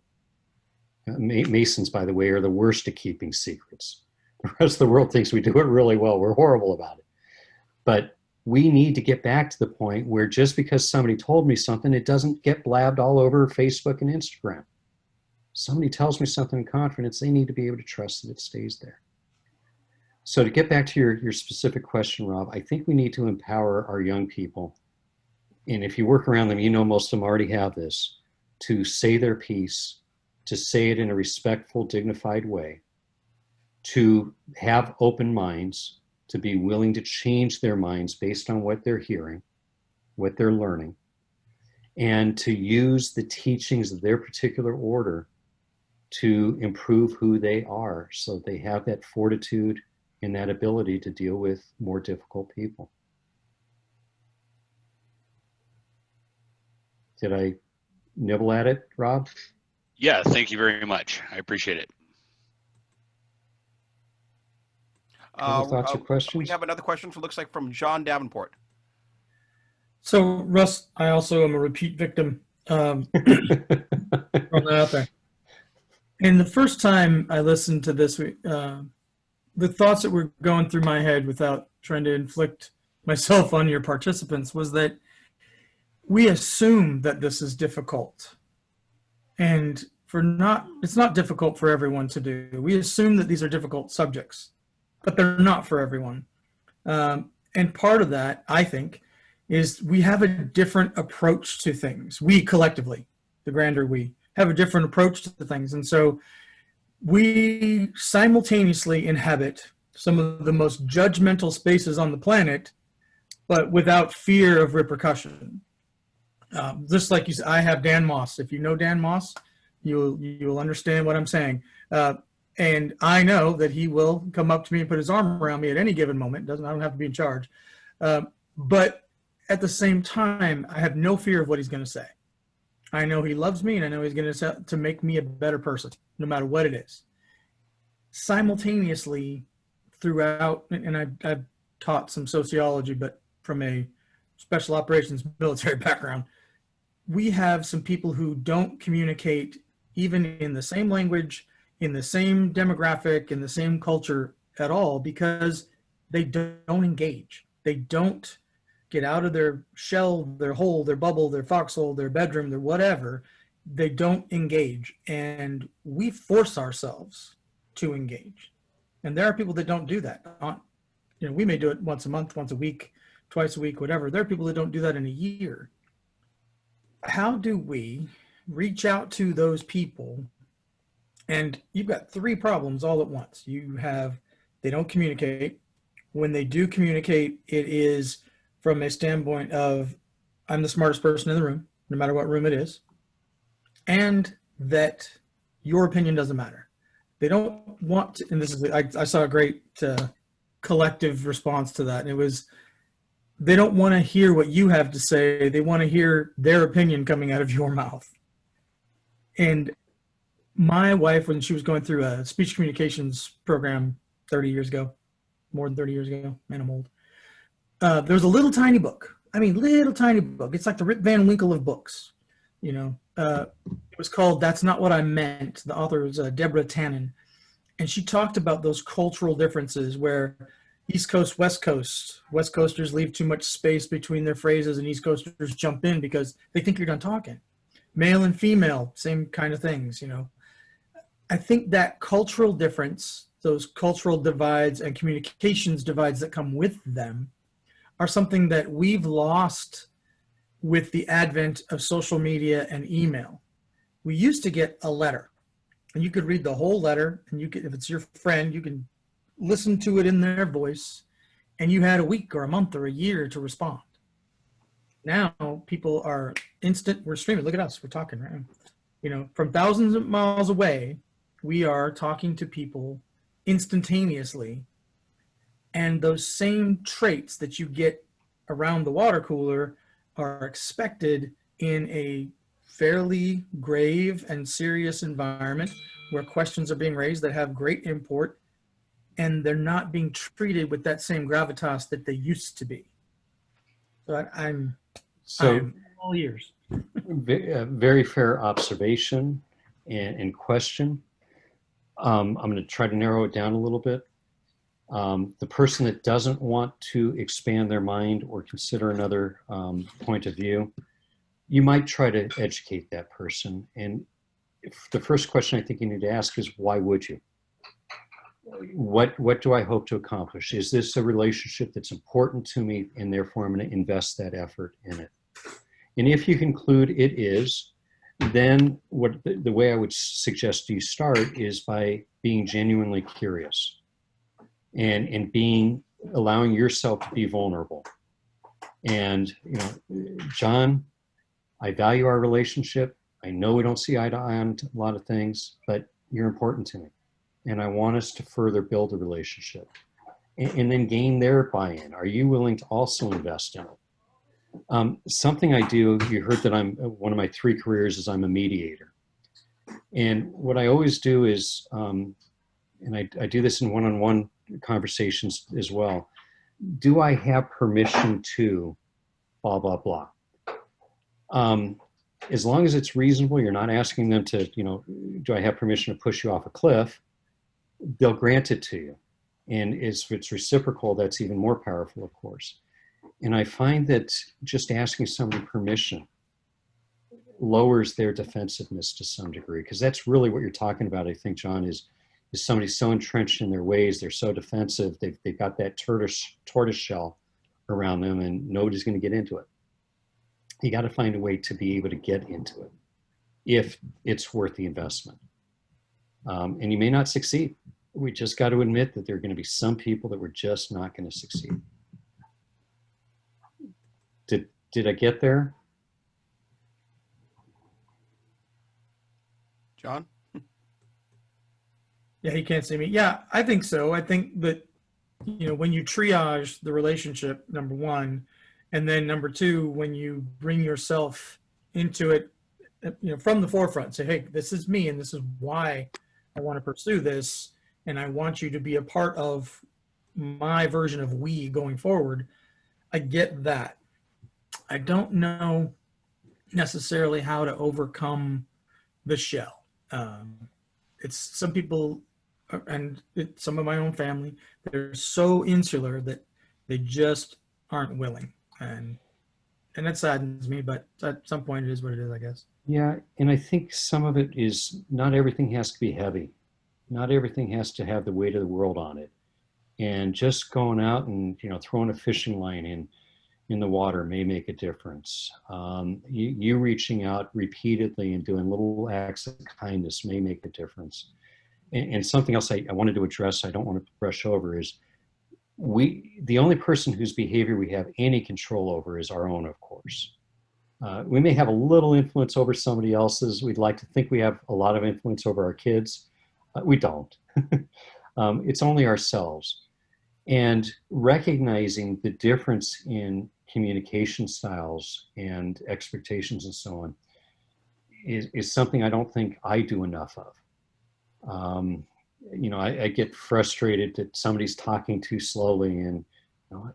Masons, by the way, are the worst at keeping secrets. The rest of the world thinks we do it really well. We're horrible about it. But we need to get back to the point where just because somebody told me something, it doesn't get blabbed all over Facebook and Instagram. Somebody tells me something in confidence, they need to be able to trust that it stays there. So to get back to your specific question, Rob, I think we need to empower our young people. And if you work around them, you know most of them already have this, to say their piece, to say it in a respectful, dignified way, to have open minds, to be willing to change their minds based on what they're hearing, what they're learning, and to use the teachings of their particular order to improve who they are, so they have that fortitude and that ability to deal with more difficult people. Did I nibble at it, Rob? Yeah, thank you very much. I appreciate it. Other thoughts or questions? We have another question from, looks like, from John Davenport. So, Russ, I also am a repeat victim. Throwing that out there. And the first time I listened to this, the thoughts that were going through my head, without trying to inflict myself on your participants, was that we assume that this is difficult. And it's not difficult for everyone to do. We assume that these are difficult subjects, but they're not for everyone. And part of that, I think, is we have a different approach to things. We collectively, the grander we, have a different approach to things. And so we simultaneously inhabit some of the most judgmental spaces on the planet, but without fear of repercussion. Just like you said, I have Dan Moss. If you know Dan Moss, you'll understand what I'm saying. And I know that he will come up to me and put his arm around me at any given moment. I don't have to be in charge. But at the same time, I have no fear of what he's going to say. I know he loves me, and I know he's going to make me a better person, no matter what it is. Simultaneously, throughout, and I've taught some sociology, but from a special operations military background, we have some people who don't communicate even in the same language, in the same demographic, in the same culture at all, because they don't engage. They don't get out of their shell, their hole, their bubble, their foxhole, their bedroom, their whatever. They don't engage. And we force ourselves to engage. And there are people that don't do that. We may do it once a month, once a week, twice a week, whatever. There are people that don't do that in a year. How do we reach out to those people? And you've got three problems all at once. They don't communicate. When they do communicate, it is from a standpoint of, I'm the smartest person in the room, no matter what room it is, and that your opinion doesn't matter. They don't want to, and this is, I saw a great collective response to that. And it was, they don't want to hear what you have to say. They want to hear their opinion coming out of your mouth. And my wife, when she was going through a speech communications program 30 years ago, more than 30 years ago, man, I'm old. There was a little tiny book. I mean, little tiny book. It's like the Rip Van Winkle of books, you know. It was called "That's Not What I Meant." The author was Deborah Tannen, and she talked about those cultural differences where East Coast, West Coast, West Coasters leave too much space between their phrases, and East Coasters jump in because they think you're done talking. Male and female, same kind of things, you know. I think that cultural difference, those cultural divides and communications divides that come with them, are something that we've lost with the advent of social media and email. We used to get a letter, and you could read the whole letter, and you could, if it's your friend, you can listen to it in their voice, and you had a week or a month or a year to respond. Now people are instant. We're streaming. Look at us. We're talking right now. You know, from thousands of miles away, we are talking to people instantaneously. And those same traits that you get around the water cooler are expected in a fairly grave and serious environment where questions are being raised that have great import, and they're not being treated with that same gravitas that they used to be. So I'm all ears. Very fair observation and question. I'm going to try to narrow it down a little bit. The person that doesn't want to expand their mind or consider another point of view, you might try to educate that person. And the first question I think you need to ask is, why would you? What do I hope to accomplish? Is this a relationship that's important to me, and therefore I'm going to invest that effort in it? And if you conclude it is, then the way I would suggest you start is by being genuinely curious and allowing yourself to be vulnerable. And, you know, John, I value our relationship. I know we don't see eye to eye on a lot of things, but you're important to me. And I want us to further build a relationship and then gain their buy-in. Are you willing to also invest in it? Something I do, you heard that one of my 3 careers is I'm a mediator. And what I always do is, and I do this in one-on-one conversations as well. Do I have permission to blah, blah, blah? As long as it's reasonable, you're not asking them to, you know, do I have permission to push you off a cliff? They'll grant it to you. And if it's reciprocal, that's even more powerful, of course. And I find that just asking somebody permission lowers their defensiveness to some degree, because that's really what you're talking about, I think, John, is somebody so entrenched in their ways, they're so defensive, they've got that tortoise shell around them, and nobody's going to get into it. You got to find a way to be able to get into it if it's worth the investment. And you may not succeed. We just got to admit that there are going to be some people that we're just not going to succeed. Did I get there? John? Yeah, he can't see me. Yeah, I think so. I think that, you know, when you triage the relationship, number one, and then number two, when you bring yourself into it, you know, from the forefront, say, hey, this is me and this is why I want to pursue this, and I want you to be a part of my version of we going forward. I get that. I don't know necessarily how to overcome the shell. It's some people, and some of my own family, they're so insular that they just aren't willing. And that saddens me, but at some point it is what it is, I guess. Yeah, and I think some of it is not everything has to be heavy. Not everything has to have the weight of the world on it. And just going out and, you know, throwing a fishing line in the water may make a difference. You reaching out repeatedly and doing little acts of kindness may make a difference. And something else I wanted to address, I don't want to brush over, is the only person whose behavior we have any control over is our own, of course. We may have a little influence over somebody else's. We'd like to think we have a lot of influence over our kids. We don't. It's only ourselves. And recognizing the difference in communication styles and expectations and so on, is something I don't think I do enough of. I get frustrated that somebody's talking too slowly, and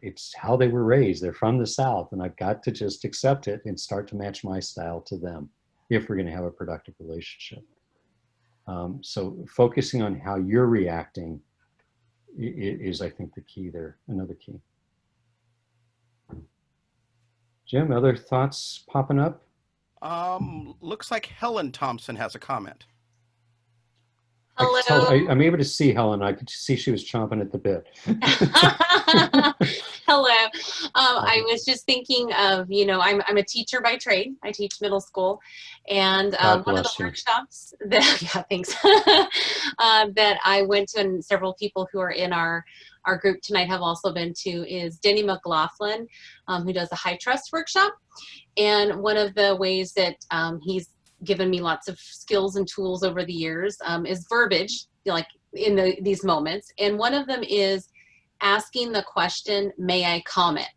it's how they were raised. They're from the South, and I've got to just accept it and start to match my style to them if we're going to have a productive relationship. So focusing on how you're reacting is, I think, the key there, another key. Jim, other thoughts popping up? Looks like Helen Thompson has a comment. Hello. I'm able to see Helen. I could see she was chomping at the bit. Hello. I was just thinking of, I'm a teacher by trade. I teach middle school. And one of the workshops that, yeah, thanks, that I went to, and several people who are in our group tonight have also been to, is Denny McLaughlin, who does a high trust workshop. And one of the ways that he's given me lots of skills and tools over the years is verbiage, like in these moments. And one of them is asking the question, may I comment?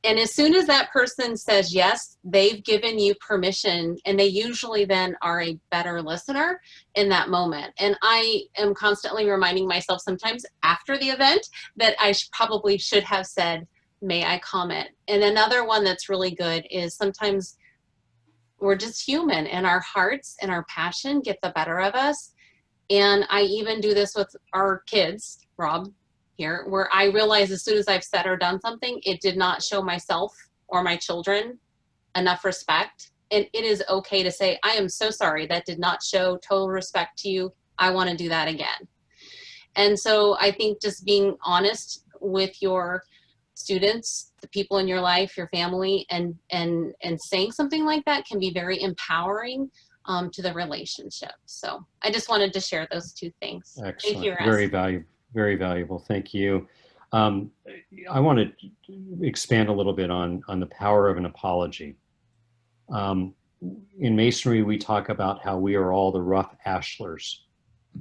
And as soon as that person says yes, they've given you permission, and they usually then are a better listener in that moment. And I am constantly reminding myself sometimes after the event that I probably should have said, may I comment? And another one that's really good is sometimes we're just human, and our hearts and our passion get the better of us. And I even do this with our kids, Rob here, where I realize as soon as I've said or done something, it did not show myself or my children enough respect. And it is okay to say, I am so sorry, that did not show total respect to you. I want to do that again. And so I think just being honest with your students, the people in your life, your family, and saying something like that can be very empowering to the relationship. So I just wanted to share those two things. Excellent. Thank you, Russ. Very valuable. Thank you. I want to expand a little bit on the power of an apology. In Masonry, we talk about how we are all the rough ashlars,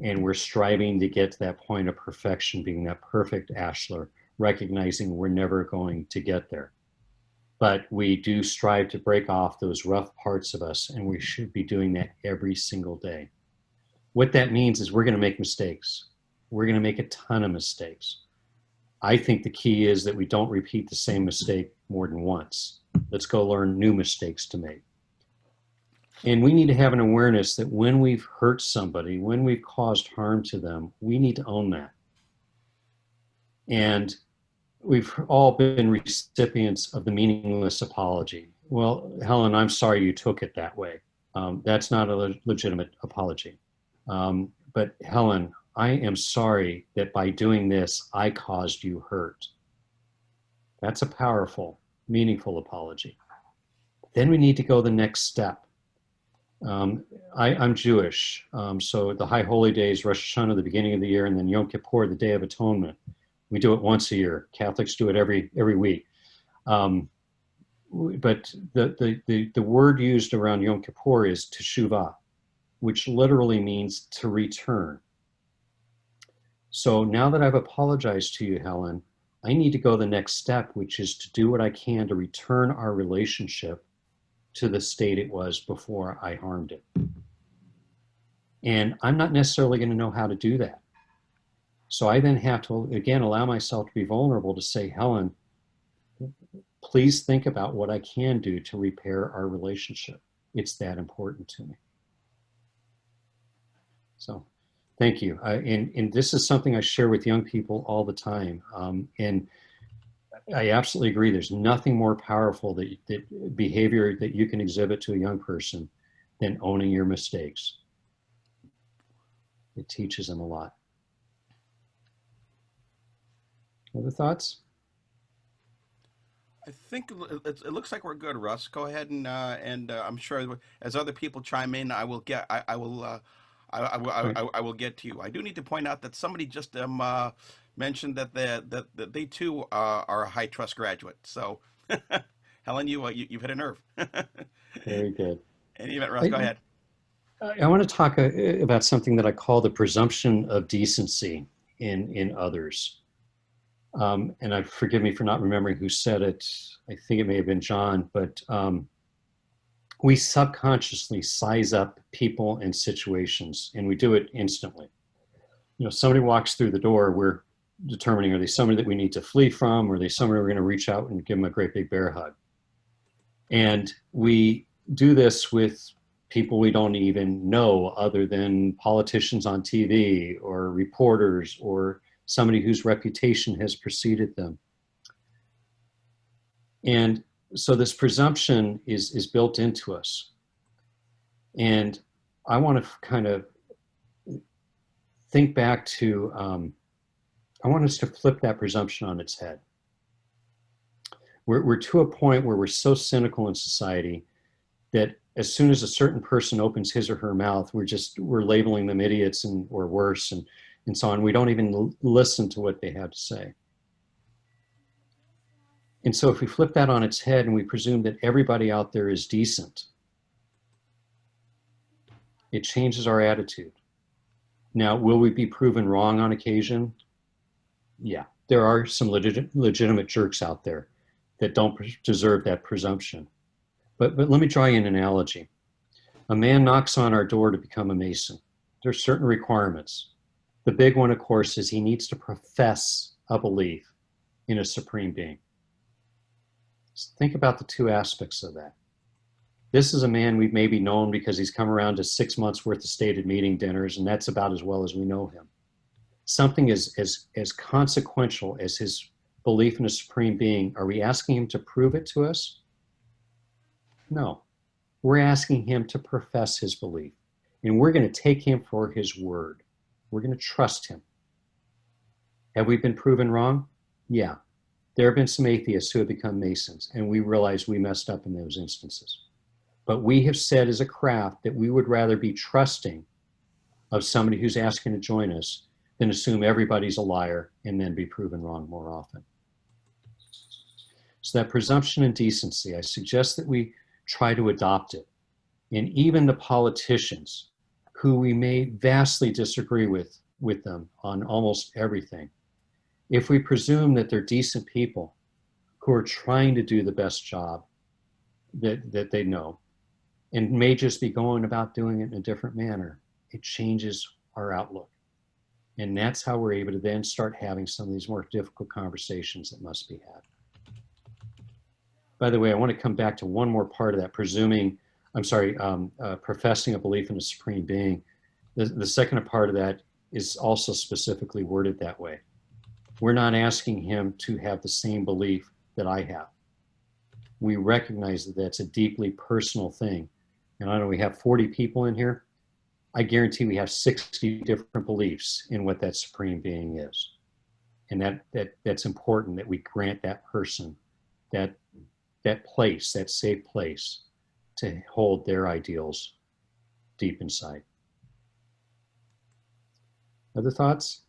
and we're striving to get to that point of perfection, being that perfect ashlar, recognizing we're never going to get there. But we do strive to break off those rough parts of us, and we should be doing that every single day. What that means is we're going to make mistakes. We're going to make a ton of mistakes. I think the key is that we don't repeat the same mistake more than once. Let's go learn new mistakes to make. And we need to have an awareness that when we've hurt somebody, when we've caused harm to them, we need to own that. And we've all been recipients of the meaningless apology. Well, Helen, I'm sorry you took it that way. That's not a legitimate apology. But Helen, I am sorry that by doing this, I caused you hurt. That's a powerful, meaningful apology. Then we need to go the next step. I'm Jewish, so the High Holy Days, Rosh Hashanah, the beginning of the year, and then Yom Kippur, the Day of Atonement. We do it once a year. Catholics do it every week. But the word used around Yom Kippur is teshuvah, which literally means to return. So now that I've apologized to you, Helen, I need to go the next step, which is to do what I can to return our relationship to the state it was before I harmed it. And I'm not necessarily going to know how to do that. So I then have to, again, allow myself to be vulnerable to say, Helen, please think about what I can do to repair our relationship. It's that important to me. So thank you. And this is something I share with young people all the time. And I absolutely agree. There's nothing more powerful that behavior that you can exhibit to a young person than owning your mistakes. It teaches them a lot. Other thoughts? I think it looks like we're good, Russ. Go ahead and I'm sure as other people chime in, I will get I will get to you. I do need to point out that somebody just mentioned that they too are a high trust graduate. So, Helen, you've hit a nerve. Very good. Any event, Russ, go ahead. I want to talk about something that I call the presumption of decency in others. And forgive me for not remembering who said it. I think it may have been John, but we subconsciously size up people and situations, and we do it instantly. You know, somebody walks through the door, we're determining, are they somebody that we need to flee from, or are they somebody we're going to reach out and give them a great big bear hug? And we do this with people we don't even know, other than politicians on TV or reporters or somebody whose reputation has preceded them. And so this presumption is built into us. And I want to kind of think back to, I want us to flip that presumption on its head. We're to a point where we're so cynical in society that as soon as a certain person opens his or her mouth, we're labeling them idiots or worse and so on. We don't even listen to what they have to say. And so if we flip that on its head and we presume that everybody out there is decent, it changes our attitude. Now, will we be proven wrong on occasion? Yeah, there are some legitimate jerks out there that don't deserve that presumption. But let me draw you an analogy. A man knocks on our door to become a Mason. There's certain requirements. The big one, of course, is he needs to profess a belief in a supreme being. So think about the two aspects of that. This is a man we've maybe known because he's come around to 6 months worth of stated meeting dinners, and that's about as well as we know him. Something as consequential as his belief in a supreme being, are we asking him to prove it to us? No. We're asking him to profess his belief, and we're going to take him for his word. We're going to trust him. Have we been proven wrong? Yeah. There have been some atheists who have become Masons, and we realize we messed up in those instances. But we have said as a craft that we would rather be trusting of somebody who's asking to join us than assume everybody's a liar and then be proven wrong more often. So that presumption and decency, I suggest that we try to adopt it. And even the politicians, who we may vastly disagree with them on almost everything, if we presume that they're decent people who are trying to do the best job that they know, and may just be going about doing it in a different manner, it changes our outlook. And that's how we're able to then start having some of these more difficult conversations that must be had. By the way, I want to come back to one more part of that professing a belief in a supreme being. The second part of that is also specifically worded that way. We're not asking him to have the same belief that I have. We recognize that that's a deeply personal thing. And I know we have 40 people in here. I guarantee we have 60 different beliefs in what that supreme being is. And that's important that we grant that person that place, that safe place to hold their ideals deep inside. Other thoughts?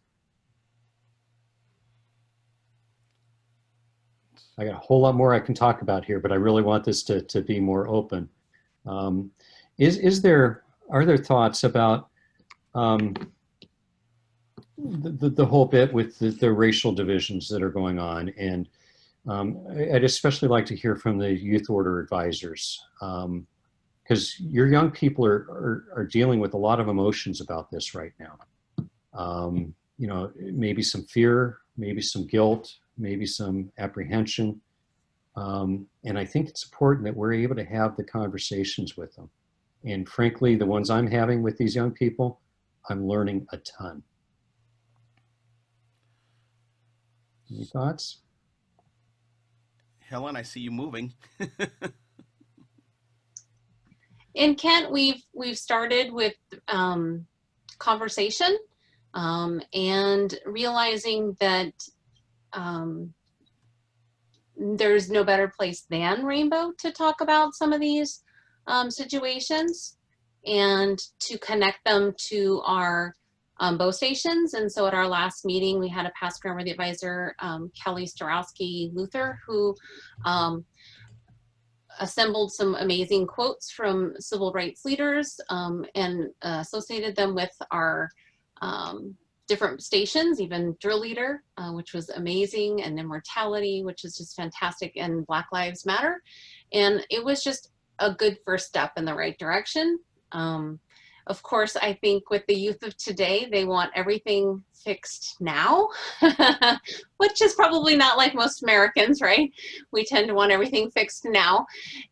I got a whole lot more I can talk about here, but I really want this to be more open. Are there thoughts about the whole bit with the racial divisions that are going on? And I'd especially like to hear from the youth order advisors, because your young people are dealing with a lot of emotions about this right now. You know, maybe some fear, maybe some guilt, maybe some apprehension. And I think it's important that we're able to have the conversations with them. And frankly, the ones I'm having with these young people, I'm learning a ton. Any thoughts? Helen, I see you moving. And Kent, we've started with conversation and realizing that there's no better place than Rainbow to talk about some of these situations and to connect them to our bow stations. And so at our last meeting, we had a past grandmother advisor, Kelly Starowski-Luther, who assembled some amazing quotes from civil rights leaders and associated them with our different stations, even Drill Leader, which was amazing, and Immortality, which is just fantastic, and Black Lives Matter. And it was just a good first step in the right direction. Of course, I think with the youth of today, they want everything fixed now, which is probably not like most Americans, right? We tend to want everything fixed now.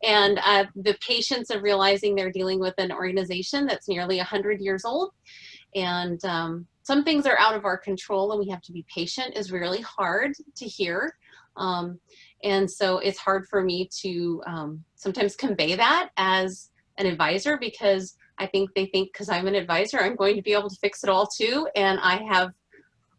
And the patience of realizing they're dealing with an organization that's nearly 100 years old. And some things are out of our control and we have to be patient is really hard to hear. And so it's hard for me to sometimes convey that as an advisor, because I think they think because I'm an advisor, I'm going to be able to fix it all too. And I have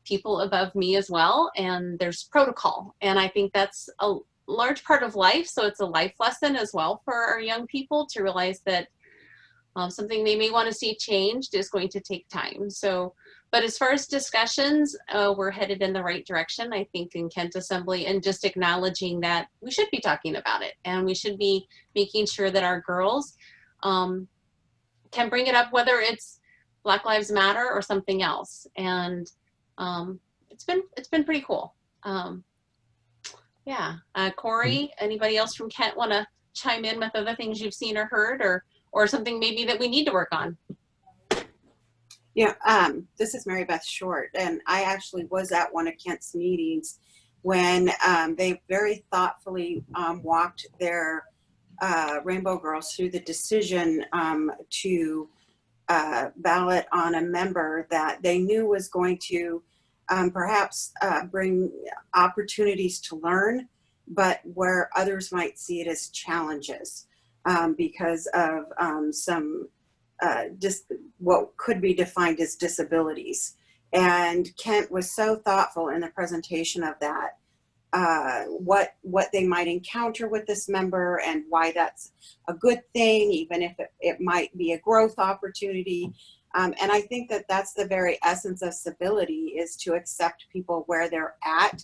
people above me as well. And there's protocol. And I think that's a large part of life. So it's a life lesson as well for our young people to realize that something they may want to see changed is going to take time. So, but as far as discussions, we're headed in the right direction, I think, in Kent Assembly, and just acknowledging that we should be talking about it and we should be making sure that our girls can bring it up, whether it's Black Lives Matter or something else. And it's been pretty cool. Yeah, Corey, anybody else from Kent want to chime in with other things you've seen or heard, or something maybe that we need to work on? Yeah, this is Mary Beth Short, and I actually was at one of Kent's meetings when they very thoughtfully walked their Rainbow Girls through the decision to ballot on a member that they knew was going to perhaps bring opportunities to learn, but where others might see it as challenges because of some what could be defined as disabilities. And Kent was so thoughtful in the presentation of that, what they might encounter with this member and why that's a good thing, even if it might be a growth opportunity. And I think that that's the very essence of civility, is to accept people where they're at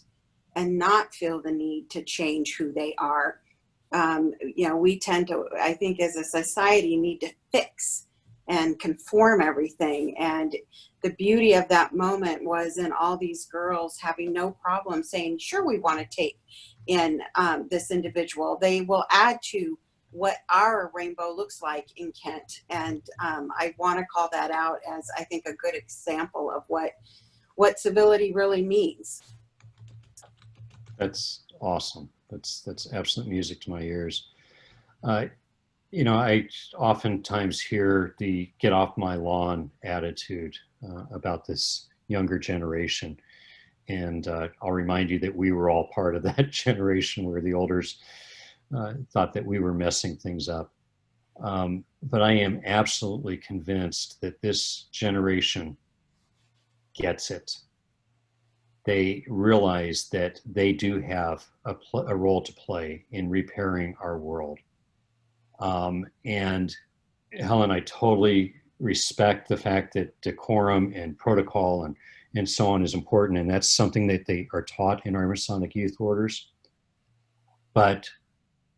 and not feel the need to change who they are. You know, we tend to, I think as a society, need to fix and conform everything. And the beauty of that moment was in all these girls having no problem saying, sure, we want to take in this individual. They will add to what our rainbow looks like in Kent. And I want to call that out as, I think, a good example of what civility really means. That's awesome. That's absolute music to my ears. You know, I oftentimes hear the get off my lawn attitude about this younger generation. And I'll remind you that we were all part of that generation where the elders thought that we were messing things up. But I am absolutely convinced that this generation gets it. They realize that they do have a role to play in repairing our world. And Helen, I totally respect the fact that decorum and protocol and so on is important. And that's something that they are taught in our Masonic youth orders. But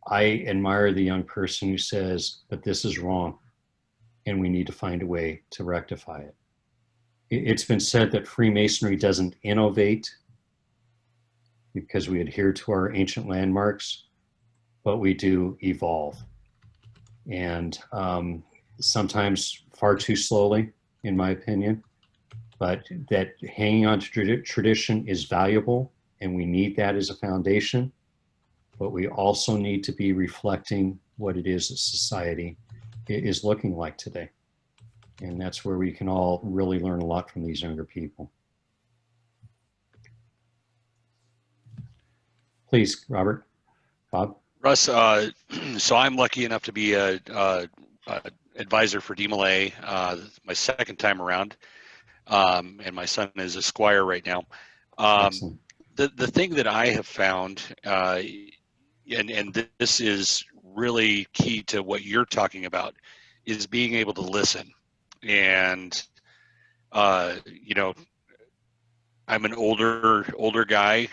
I admire the young person who says, but this is wrong and we need to find a way to rectify it. It's been said that Freemasonry doesn't innovate because we adhere to our ancient landmarks, but we do evolve. And sometimes far too slowly, in my opinion, but that hanging on to tradition is valuable and we need that as a foundation, but we also need to be reflecting what it is that society is looking like today. And that's where we can all really learn a lot from these younger people. Please, Robert, Bob. Russ, so I'm lucky enough to be a advisor for DMLA my second time around, and my son is a squire right now. The thing that I have found, and this is really key to what you're talking about, is being able to listen. And you know, I'm an older guy.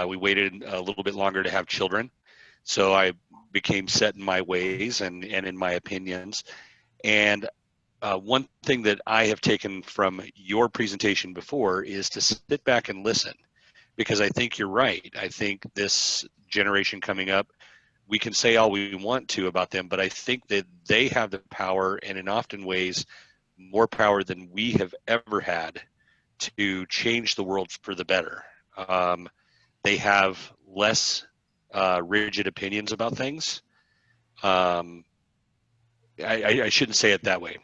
We waited a little bit longer to have children, so I became set in my ways and in my opinions. And one thing that I have taken from your presentation before is to sit back and listen, because I think you're right. I think this generation coming up we can say all we want to about them, but I think that they have the power, and in often ways more power than we have ever had, to change the world for the better. They have less rigid opinions about things. I shouldn't say it that way.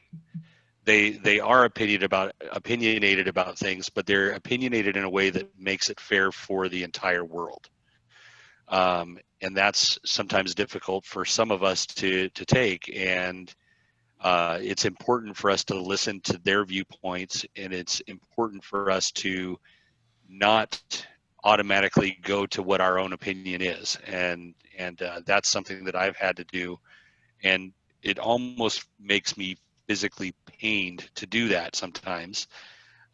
They are opinionated about things, but they're opinionated in a way that makes it fair for the entire world. And that's sometimes difficult for some of us to take. And it's important for us to listen to their viewpoints, and it's important for us to not automatically go to what our own opinion is. And that's something that I've had to do. And it almost makes me physically pained to do that sometimes.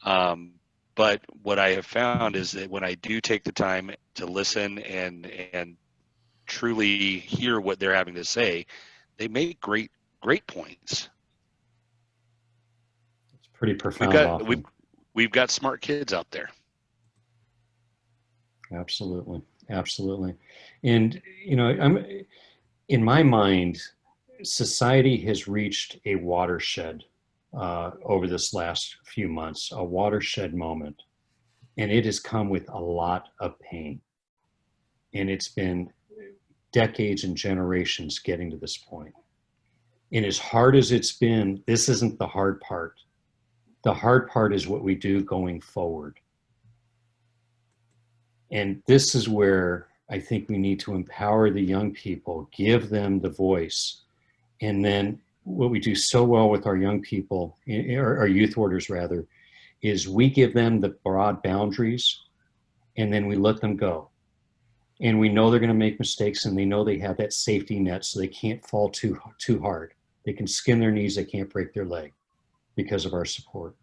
But what I have found is that when I do take the time to listen and truly hear what they're having to say, they make great points. It's pretty profound. We've got smart kids out there. Absolutely. Absolutely. And, you know, in my mind, society has reached a watershed over this last few months, a watershed moment. And it has come with a lot of pain. And it's been decades and generations getting to this point. And as hard as it's been, this isn't the hard part. The hard part is what we do going forward. And this is where I think we need to empower the young people, give them the voice. And then what we do so well with our young people, our youth orders rather, is we give them the broad boundaries and then we let them go. And we know they're going to make mistakes, and they know they have that safety net so they can't fall too hard. They can skin their knees, they can't break their leg because of our support.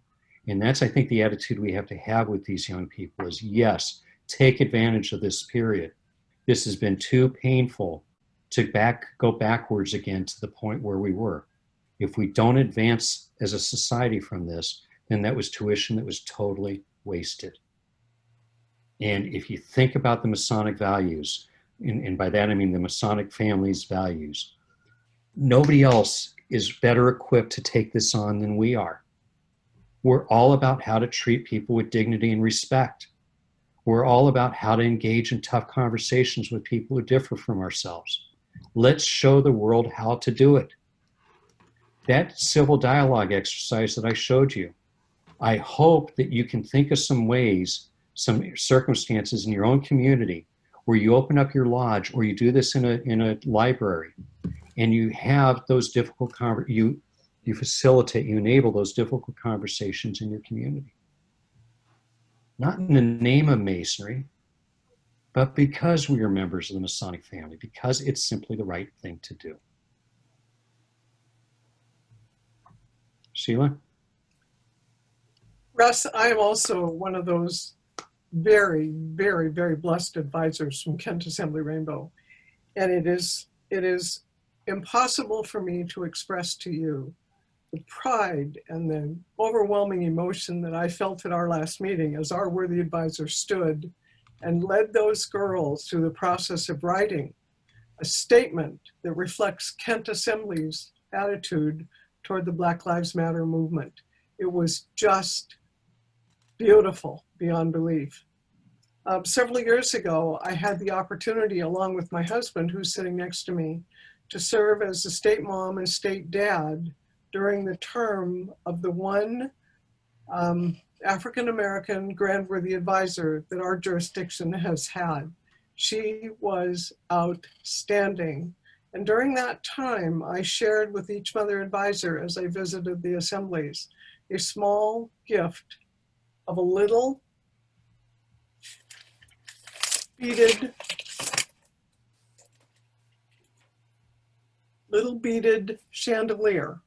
And that's, I think, the attitude we have to have with these young people is, yes, take advantage of this period. This has been too painful to go backwards again to the point where we were. If we don't advance as a society from this, then that was tuition that was totally wasted. And if you think about the Masonic values, and by that I mean the Masonic family's values, nobody else is better equipped to take this on than we are. We're all about how to treat people with dignity and respect. We're all about how to engage in tough conversations with people who differ from ourselves. Let's show the world how to do it. That civil dialogue exercise that I showed you, I hope that you can think of some ways, some circumstances in your own community where you open up your lodge, or you do this in a library, and you have those difficult you facilitate, you enable those difficult conversations in your community. Not in the name of Masonry, but because we are members of the Masonic family, because it's simply the right thing to do. Sheila? Russ, I am also one of those very, very, very blessed advisors from Kent Assembly Rainbow. And it is impossible for me to express to you the pride and the overwhelming emotion that I felt at our last meeting as our worthy advisor stood and led those girls through the process of writing a statement that reflects Kent Assembly's attitude toward the Black Lives Matter movement. It was just beautiful beyond belief. Several years ago, I had the opportunity, along with my husband, who's sitting next to me, to serve as a state mom and state dad during the term of the one African-American Grand Worthy Advisor that our jurisdiction has had. She was outstanding. And during that time, I shared with each mother advisor as I visited the assemblies a small gift of a little beaded chandelier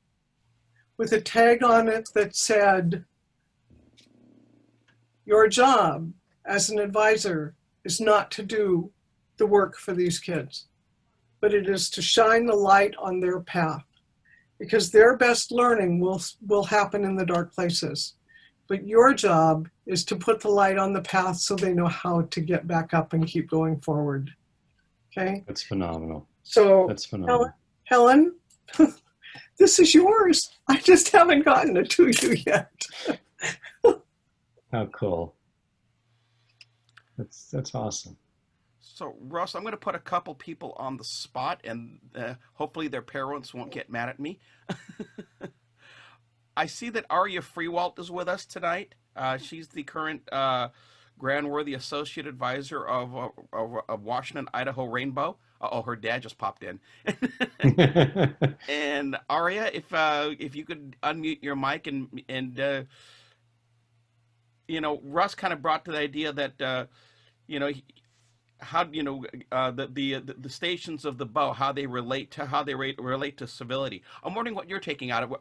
with a tag on it that said, "Your job as an advisor is not to do the work for these kids, but it is to shine the light on their path, because their best learning will happen in the dark places. But your job is to put the light on the path so they know how to get back up and keep going forward." Okay? That's phenomenal. So, That's phenomenal. Helen, this is yours. I just haven't gotten it to you yet. How cool. That's awesome. So, Russ, I'm going to put a couple people on the spot, and hopefully their parents won't get mad at me. I see that Aria Freewalt is with us tonight. She's the current Grand Worthy Associate Advisor of Washington, Idaho Rainbow. Oh, her dad just popped in. And Aria, if you could unmute your mic and Russ kind of brought to the idea that how the stations of the bow, how they relate to civility. I'm wondering what you're taking out of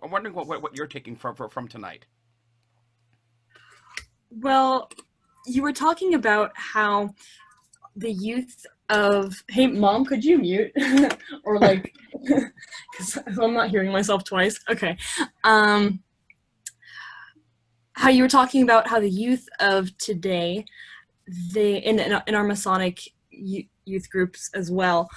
I'm wondering what you're taking from tonight. Well, you were talking about how the youth of, hey mom, could you mute? Or like, because I'm not hearing myself twice. Okay. How you were talking about how the youth of today, they in our Masonic youth groups as well,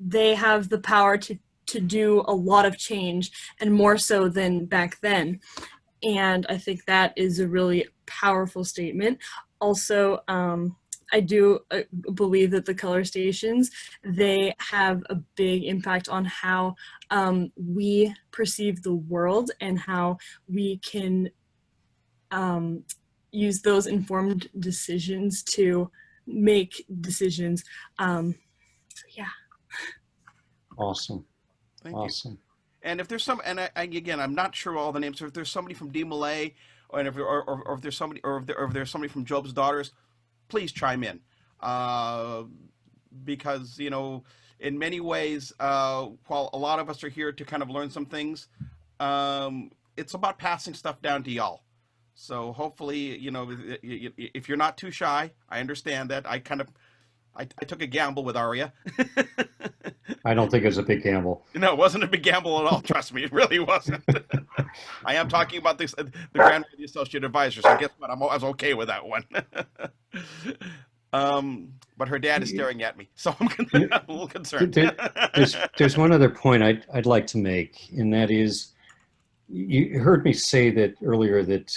they have the power to do a lot of change, and more so than back then. And I think that is a really powerful statement. Also, I do believe that the color stations, they have a big impact on how we perceive the world and how we can use those informed decisions to make decisions. So yeah. Awesome. Thank awesome. you. And if there's some, and again, I'm not sure all the names. So if there's somebody from DMLA, or if there's somebody, or if there's somebody from Job's Daughters, please chime in, because in many ways, while a lot of us are here to kind of learn some things, it's about passing stuff down to y'all. So hopefully, if you're not too shy, I understand that. I took a gamble with Aria. I don't think it was a big gamble. No, it wasn't a big gamble at all. Trust me, it really wasn't. I am talking about the Grand Worthy Associate Advisor, so guess what? I was okay with that one. But her dad is staring at me, so I'm a little concerned. There's one other point I'd like to make, and that is, you heard me say that earlier that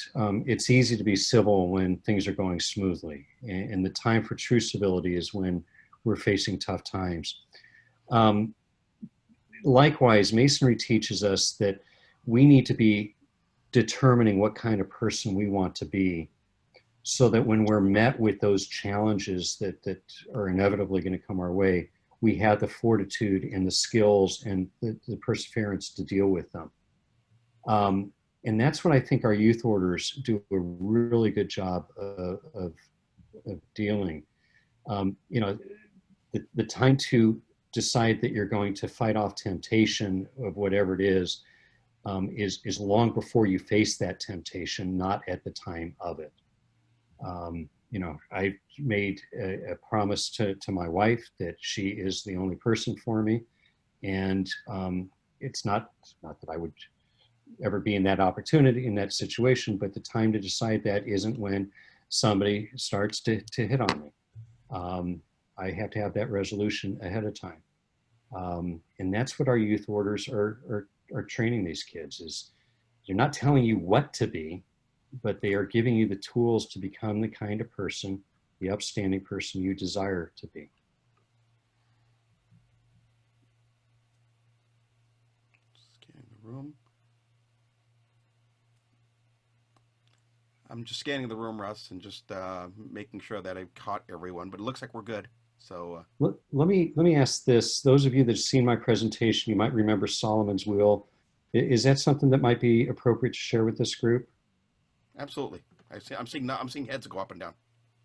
it's easy to be civil when things are going smoothly, and the time for true civility is when we're facing tough times. Likewise, Masonry teaches us that we need to be determining what kind of person we want to be, so that when we're met with those challenges that are inevitably going to come our way, we have the fortitude and the skills and the perseverance to deal with them. And that's what I think our youth orders do a really good job of dealing. The time to decide that you're going to fight off temptation of whatever it is long before you face that temptation, not at the time of it. I made a promise to my wife that she is the only person for me, and it's not that I would ever be in that opportunity, in that situation, but the time to decide that isn't when somebody starts to hit on me. I have to have that resolution ahead of time. And that's what our youth orders are training these kids, is they're not telling you what to be, but they are giving you the tools to become the kind of person, the upstanding person you desire to be. Scanning the room. I'm just scanning the room, Russ, and just making sure that I've caught everyone, but it looks like we're good. So let me ask this. Those of you that have seen my presentation, you might remember Solomon's Wheel. Is that something that might be appropriate to share with this group? Absolutely. I'm seeing heads go up and down.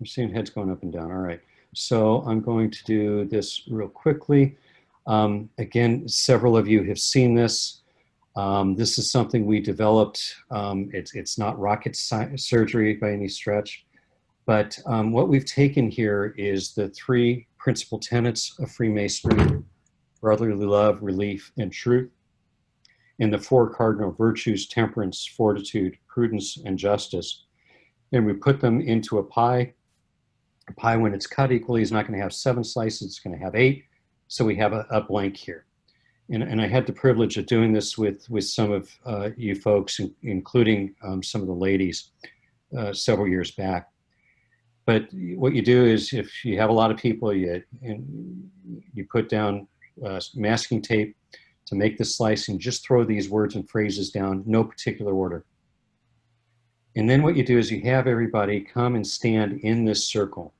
I'm seeing heads going up and down. All right. So I'm going to do this real quickly. Again, several of you have seen this. This is something we developed. It's not rocket surgery by any stretch, but what we've taken here is the 3 principal tenets of Freemasonry: brotherly love, relief, and truth, and the 4 cardinal virtues: temperance, fortitude, prudence, and justice. And we put them into a pie, A pie, when it's cut equally, is not going to have 7 slices, it's going to have 8. So we have a blank here. And I had the privilege of doing this with some of you folks, including some of the ladies, several years back. But what you do is, if you have a lot of people, you put down masking tape to make the slice, and just throw these words and phrases down, no particular order. And then what you do is you have everybody come and stand in this circle.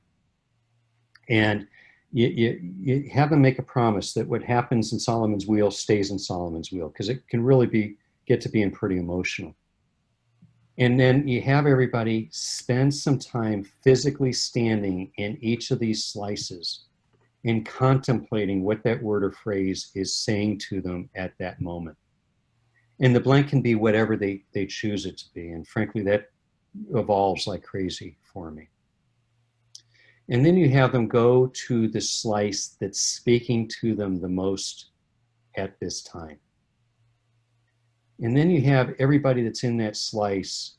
And you have them make a promise that what happens in Solomon's Wheel stays in Solomon's Wheel, because it can really get to being pretty emotional. And then you have everybody spend some time physically standing in each of these slices and contemplating what that word or phrase is saying to them at that moment. And the blank can be whatever they choose it to be. And frankly, that evolves like crazy for me. And then you have them go to the slice that's speaking to them the most at this time. And then you have everybody that's in that slice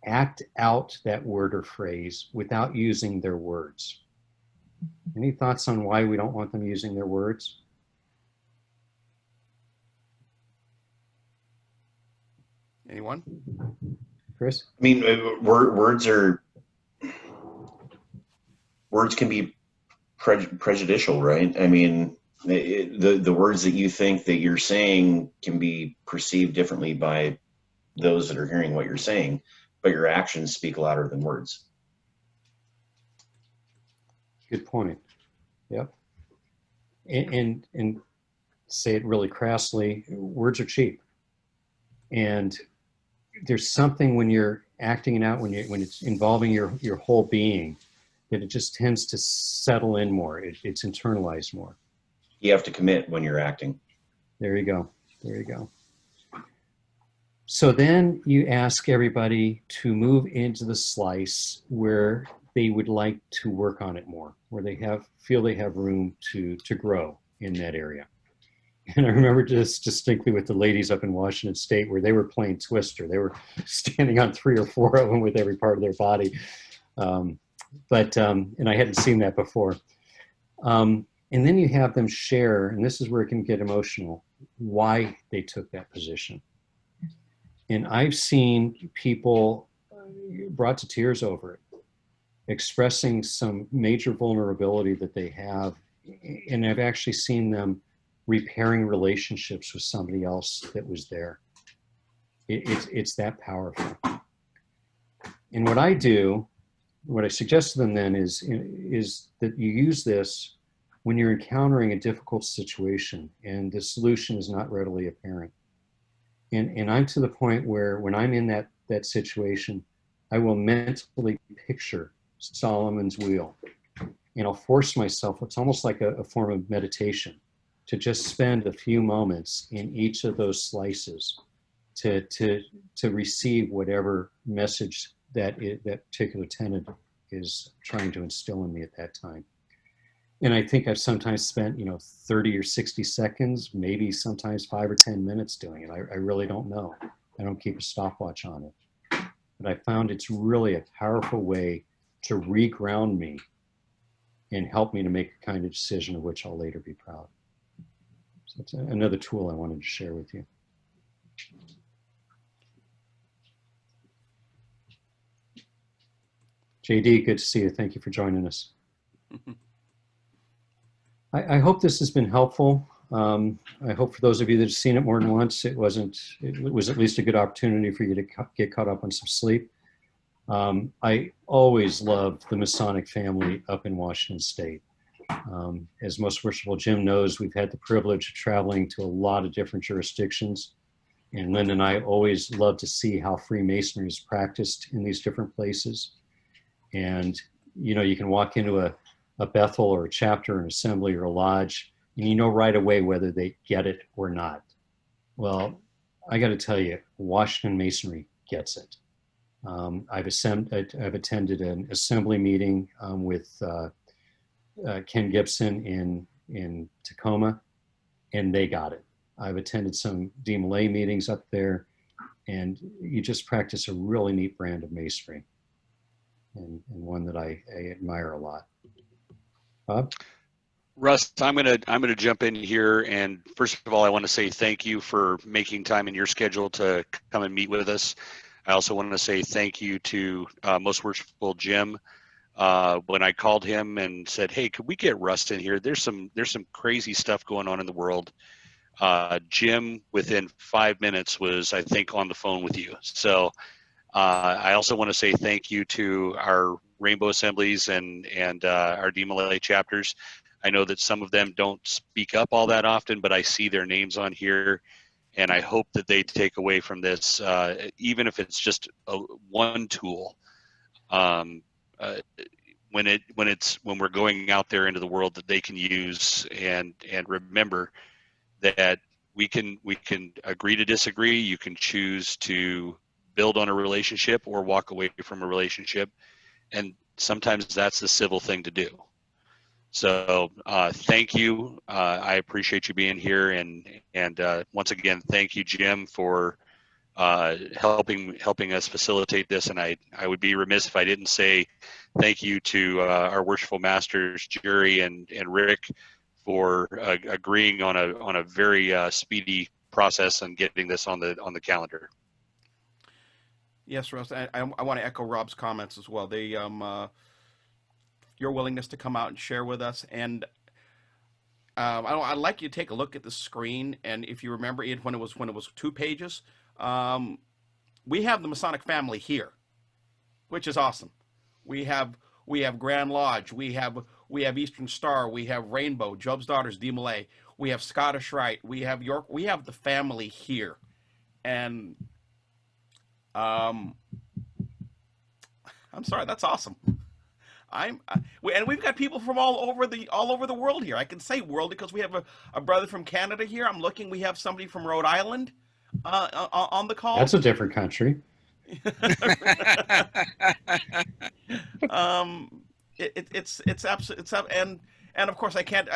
act out that word or phrase without using their words. Any thoughts on why we don't want them using their words? Anyone? Chris? I mean, words can be prejudicial, right? I mean, the words that you think that you're saying can be perceived differently by those that are hearing what you're saying, but your actions speak louder than words. Good point. Yep. And say it really crassly, words are cheap. And there's something when you're acting it out, when it's involving your whole being, that it just tends to settle in more. It's internalized more. You have to commit when you're acting. There you go. There you go. So then you ask everybody to move into the slice where they would like to work on it more, where they feel they have room to grow in that area. And I remember just distinctly with the ladies up in Washington State, where they were playing Twister. They were standing on 3 or 4 of them with every part of their body. And I hadn't seen that before. And then you have them share, and this is where it can get emotional, why they took that position. And I've seen people brought to tears over it, expressing some major vulnerability that they have. And I've actually seen them repairing relationships with somebody else that was there. It's that powerful. And what I suggest to them then is that you use this when you're encountering a difficult situation and the solution is not readily apparent. And I'm to the point where when I'm in that situation, I will mentally picture Solomon's Wheel. And I'll force myself, it's almost like a form of meditation, to just spend a few moments in each of those slices to receive whatever message that particular tenant is trying to instill in me at that time. And I think I've sometimes spent 30 or 60 seconds, maybe sometimes 5 or 10 minutes doing it. I really don't know. I don't keep a stopwatch on it. But I found it's really a powerful way to reground me and help me to make a kind of decision of which I'll later be proud. So that's another tool I wanted to share with you. JD, good to see you. Thank you for joining us. I hope this has been helpful. I hope for those of you that have seen it more than once, it was at least a good opportunity for you to get caught up on some sleep. I always loved the Masonic family up in Washington State. As most worshipful Jim knows, we've had the privilege of traveling to a lot of different jurisdictions. And Lynn and I always love to see how Freemasonry is practiced in these different places. And, you can walk into a Bethel or a chapter, an assembly or a lodge, and you know right away whether they get it or not. Well, I got to tell you, Washington Masonry gets it. I've attended an assembly meeting with Ken Gibson in Tacoma, and they got it. I've attended some DMLA meetings up there, and you just practice a really neat brand of masonry. and one that I admire a lot. Bob? Russ, I'm gonna jump in here, and first of all, I want to say thank you for making time in your schedule to come and meet with us. I also want to say thank you to Most Worshipful Jim. When I called him and said, "Hey, could we get Russ in here? There's some crazy stuff going on in the world." Jim, within 5 minutes, was, I think, on the phone with you. So I also want to say thank you to our Rainbow Assemblies and our DMLA chapters. I know that some of them don't speak up all that often, but I see their names on here, and I hope that they take away from this, even if it's just one tool. When we're going out there into the world, that they can use and remember that we can agree to disagree. You can choose to build on a relationship or walk away from a relationship, and sometimes that's the civil thing to do. So thank you. I appreciate you being here, and once again, thank you, Jim, for helping us facilitate this. And I would be remiss if I didn't say thank you to our worshipful masters, Jerry and Rick, for agreeing on a very speedy process and getting this on the calendar. Yes, Russ. I want to echo Rob's comments as well. They your willingness to come out and share with us, and I'd like you to take a look at the screen. And if you remember it when it was 2 pages, we have the Masonic family here, which is awesome. We have Grand Lodge, we have Eastern Star, we have Rainbow, Job's Daughters, DMLA, we have Scottish Rite, we have York, we have the family here, and I'm sorry, that's awesome. And we've got people from all over the world here. I can say world because we have a brother from Canada here. I'm looking. We have somebody from Rhode Island on the call. That's a different country. It's absolutely, and of course I can't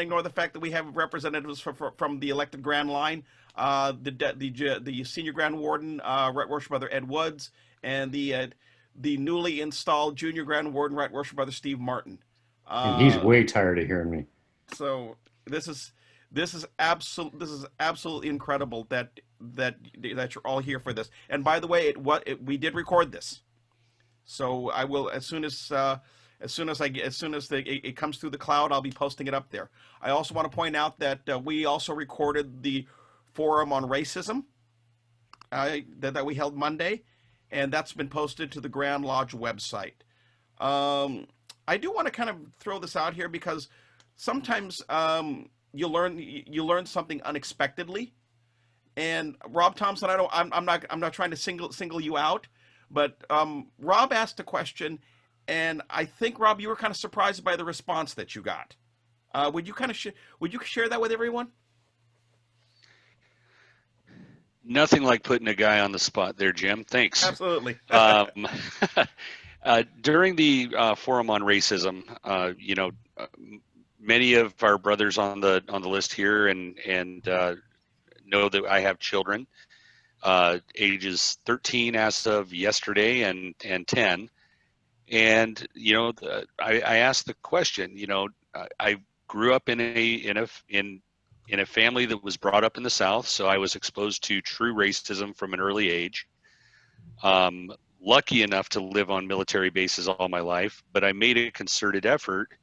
ignore the fact that we have representatives from the elected Grand Line, the senior Grand Warden, Right Worship Brother Ed Woods, and the newly installed Junior Grand Warden, Right Worship Brother Steve Martin. And he's way tired of hearing me. So this is absolutely incredible that you're all here for this. And by the way, we did record this, so I will as soon as it comes through the cloud, I'll be posting it up there. I also want to point out that we also recorded the forum on racism that we held Monday, and that's been posted to the Grand Lodge website. I do want to kind of throw this out here because sometimes you learn something unexpectedly. And Rob Thompson, I'm not trying to single you out, but Rob asked a question, and I think, Rob, you were kind of surprised by the response that you got. Would you share that with everyone? Nothing like putting a guy on the spot there, Jim. Thanks. Absolutely. During the forum on racism, many of our brothers on the list here and know that I have children, ages 13 as of yesterday and 10. And I asked the question. I grew up in a family that was brought up in the South, so I was exposed to true racism from an early age. Lucky enough to live on military bases all my life, but I made a concerted effort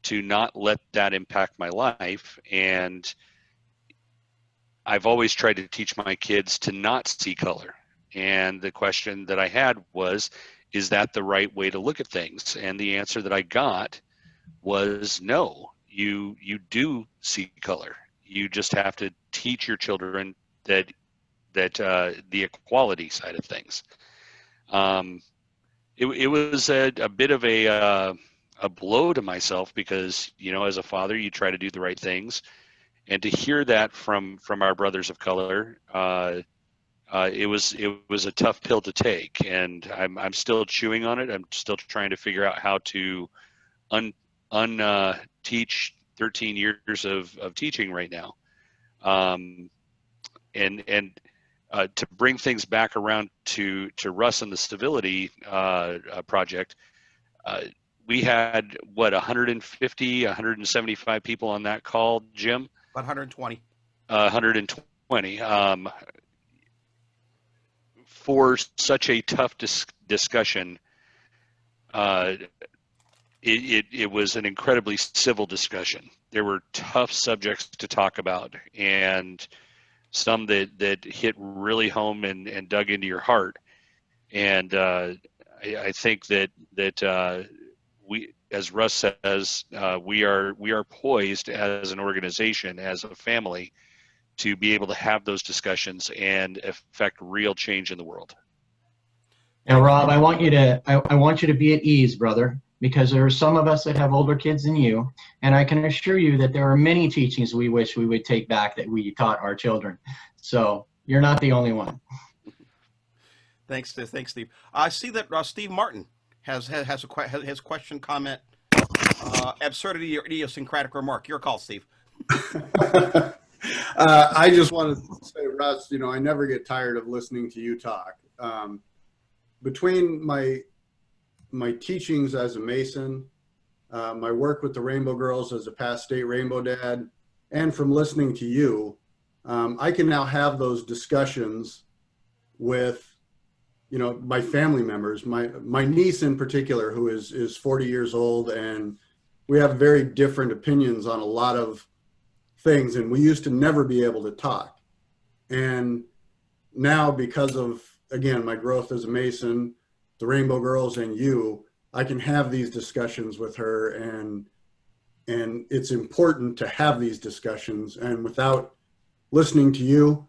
to not let that impact my life. And I've always tried to teach my kids to not see color. And the question that I had was, is that the right way to look at things? And the answer that I got was no, you do see color. You just have to teach your children that the equality side of things. It was a bit of a blow to myself because, as a father, you try to do the right things, and to hear that from our brothers of color, it was a tough pill to take, and I'm still chewing on it. I'm still trying to figure out how to teach 13 years of teaching right now. And to bring things back around to Russ and the Civility project, we had, what, 150, 175 people on that call, Jim? 120. 120. For such a tough discussion, it was an incredibly civil discussion. There were tough subjects to talk about, and some that hit really home and dug into your heart. And I think that we, as Russ says, we are poised as an organization, as a family, to be able to have those discussions and affect real change in the world. Now, Rob, I want you to be at ease, brother, because there are some of us that have older kids than you, and I can assure you that there are many teachings we wish we would take back that we taught our children. So you're not the only one. Thanks, Steve. I see that Steve Martin has a question, comment, absurdity, or idiosyncratic remark. Your call, Steve. I just want to say, Russ, I never get tired of listening to you talk. Between my teachings as a Mason, my work with the Rainbow Girls as a past state Rainbow Dad, and from listening to you, I can now have those discussions with, my family members, my niece in particular, who is 40 years old, and we have very different opinions on a lot of things, and we used to never be able to talk. And now, because of, again, my growth as a Mason, the Rainbow Girls, and you, I can have these discussions with her, and it's important to have these discussions. And without listening to you,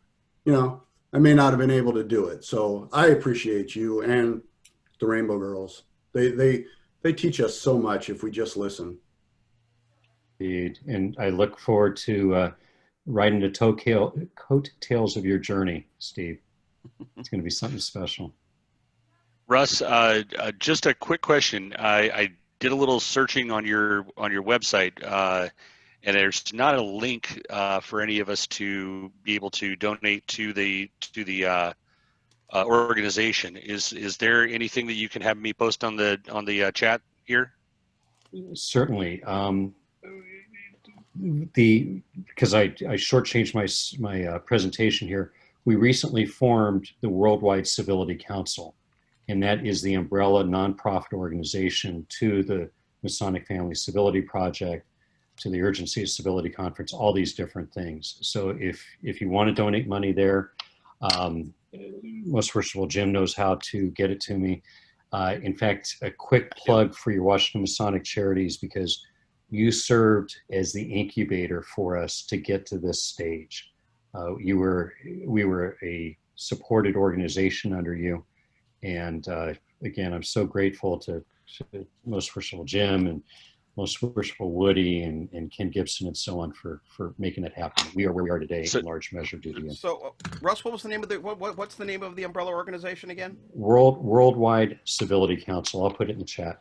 I may not have been able to do it. So I appreciate you and the Rainbow Girls. They teach us so much if we just listen. Indeed. And I look forward to riding the coattails of your journey, Steve. It's going to be something special. Russ, just a quick question. I did a little searching on your website, and there's not a link for any of us to be able to donate to the organization. Is there anything that you can have me post on the chat here? Certainly. Because I shortchanged my presentation here, we recently formed the Worldwide Civility Council, and that is the umbrella nonprofit organization to the Masonic Family Civility Project, to the Urgency of Civility Conference, all these different things. So if you want to donate money there, most first of all, Jim knows how to get it to me. In fact, a quick plug for your Washington Masonic Charities, because you served as the incubator for us to get to this stage. We were a supported organization under you. And again, I'm so grateful to most worshipful Jim and most worshipful Woody and Ken Gibson and so on for making it happen. We are where we are today in large measure due to you. So, Russ, what was the name of what's the name of the umbrella organization again? Worldwide Civility Council. I'll put it in the chat.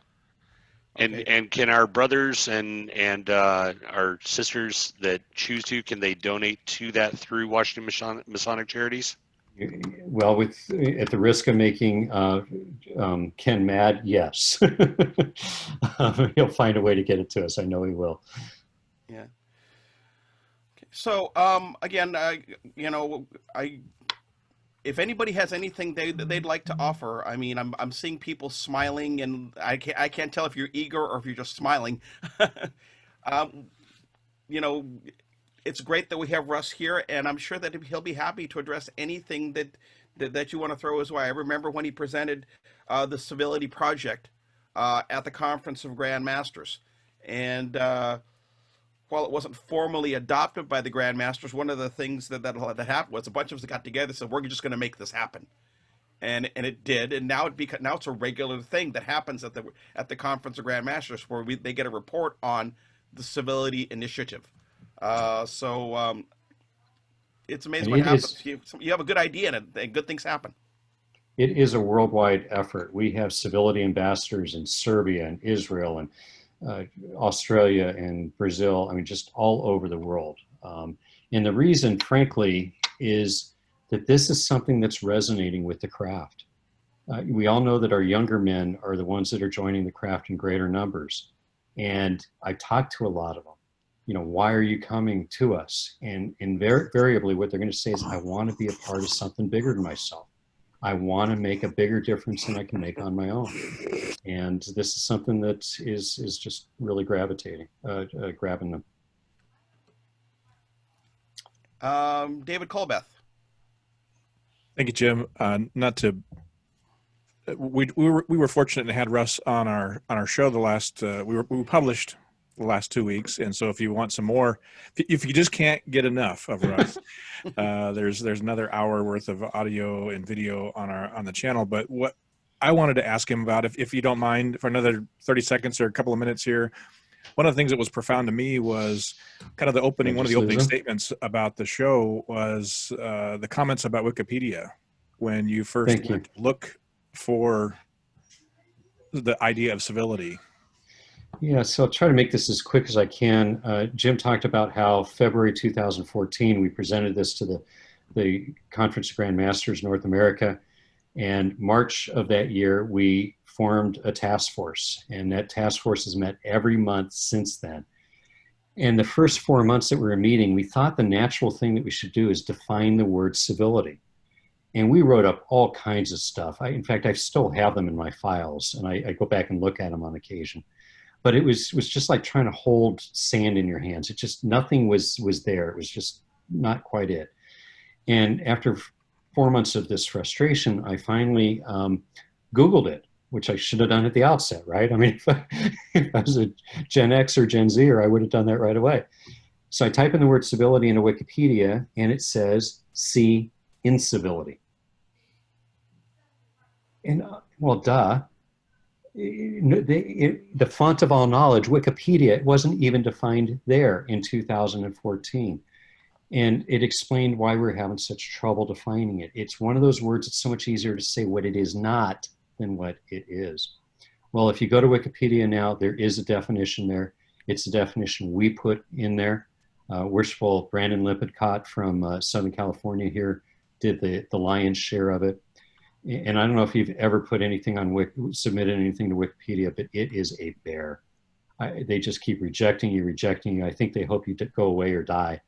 Okay. And can our brothers and our sisters that choose to, can they donate to that through Washington Masonic Charities? Well, at the risk of making Ken mad, yes. He'll find a way to get it to us. I know he will. Yeah. Okay. So again, if anybody has anything they'd like to offer, I mean, I'm seeing people smiling, and I can't tell if you're eager or if you're just smiling. It's great that we have Russ here, and I'm sure that he'll be happy to address anything that you want to throw his way. I remember when he presented the Civility Project at the Conference of Grand Masters, and while it wasn't formally adopted by the Grand Masters, one of the things that happened was a bunch of us got together and said, we're just going to make this happen. And it did, and now it's a regular thing that happens at the Conference of Grand Masters, where they get a report on the Civility Initiative. It's amazing what happens. You have a good idea, and good things happen. It is a worldwide effort. We have civility ambassadors in Serbia and Israel and Australia and Brazil. I mean, just all over the world. And the reason, frankly, is that this is something that's resonating with the craft. We all know that our younger men are the ones that are joining the craft in greater numbers. And I talked to a lot of them, you know, why are you coming to us? And invariably what they're going to say is, I want to be a part of something bigger than myself. I want to make a bigger difference than I can make on my own. And this is something that is just really grabbing them. David Colbeth. Thank you, Jim. We were fortunate to have Russ on our show the last we published the last 2 weeks, and so if you want some more, if you just can't get enough of Russ, there's another hour worth of audio and video on the channel. But what I wanted to ask him about, if you don't mind, for another 30 seconds or a couple of minutes here, one of the things that was profound to me was kind of one of the opening statements about the show was the comments about Wikipedia when you first went to look for the idea of civility. Yeah, so I'll try to make this as quick as I can. Jim talked about how February 2014, we presented this to the Conference of Grand Masters North America, and March of that year, we formed a task force, and that task force has met every month since then. And the first 4 months that we were meeting, we thought the natural thing that we should do is define the word civility. And we wrote up all kinds of stuff. In fact, I still have them in my files, and I go back and look at them on occasion. But it was just like trying to hold sand in your hands. It just, nothing was there. It was just not quite it. And after 4 months of this frustration, I finally Googled it, which I should have done at the outset, right? I mean, if I was a Gen X or Gen Zer, I would have done that right away. So I type in the word civility into Wikipedia, and it says, see incivility. And well, duh. The font of all knowledge, Wikipedia, it wasn't even defined there in 2014. And it explained why we're having such trouble defining it. It's one of those words, it's so much easier to say what it is not than what it is. Well, if you go to Wikipedia now, there is a definition there. It's a definition we put in there. Worshipful Brandon Lippincott from Southern California here did the lion's share of it. And I don't know if you've ever put anything on submitted anything to Wikipedia, but it is a bear. They just keep rejecting you. I think they hope you go away or die.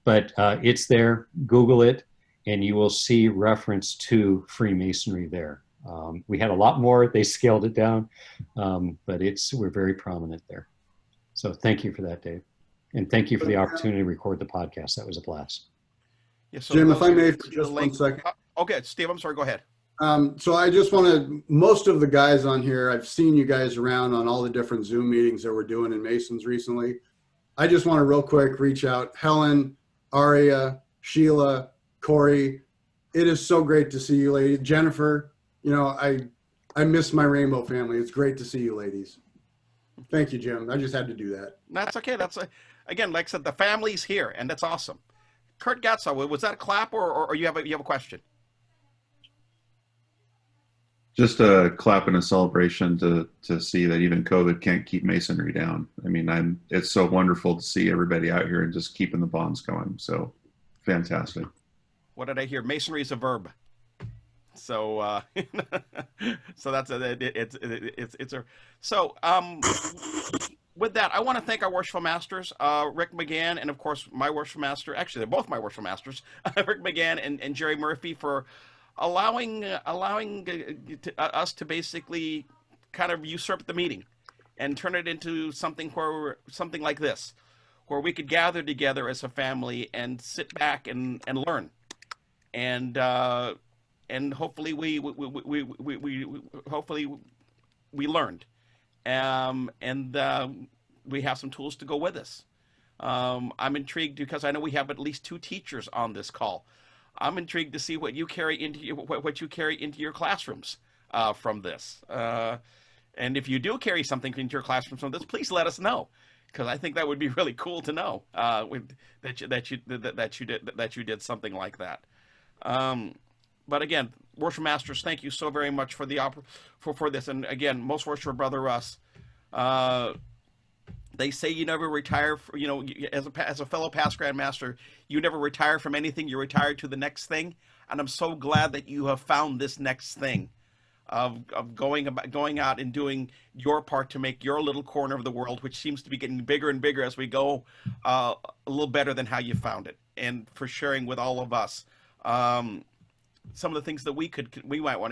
But it's there. Google it, and you will see reference to Freemasonry there. We had a lot more. They scaled it down, but we're very prominent there. So thank you for that, Dave. And thank you for the opportunity to record the podcast. That was a blast. Yeah, so Jim, if I may for just 1 second. Okay, Steve, I'm sorry, go ahead. So I just want to, most of the guys on here, I've seen you guys around on all the different Zoom meetings that we're doing in Masons recently. I just want to real quick reach out. Helen, Aria, Sheila, Corey, it is so great to see you ladies. Jennifer, you know, I miss my rainbow family. It's great to see you ladies. Thank you, Jim. I just had to do that. That's okay. Again, like I said, the family's here, and that's awesome. Kurt Gatso, was that a clap or you have a question? Just a clap and a celebration to see that even COVID can't keep Masonry down. I mean, it's so wonderful to see everybody out here and just keeping the bonds going. So fantastic. What did I hear? Masonry is a verb. So, so that's with that, I want to thank our worshipful masters, Rick McGann, and of course my worshipful master. Actually, they're both my worshipful masters, Rick McGann and Jerry Murphy, for allowing us to basically kind of usurp the meeting and turn it into something like this, where we could gather together as a family and sit back and learn, and hopefully we learned. We have some tools to go with us. I'm intrigued because I know we have at least 2 teachers on this call. I'm intrigued to see what you carry into your classrooms from this. And if you do carry something into your classrooms from this, please let us know, because I think that would be really cool to know that you did something like that. But again, worship masters, thank you so very much for the for this. And again, most worshipful brother Russ, They say you never retire, you know, as a fellow past grandmaster, you never retire from anything. You retire to the next thing. And I'm so glad that you have found this next thing of going out and doing your part to make your little corner of the world, which seems to be getting bigger and bigger as we go, a little better than how you found it, and for sharing with all of us some of the things that we might want to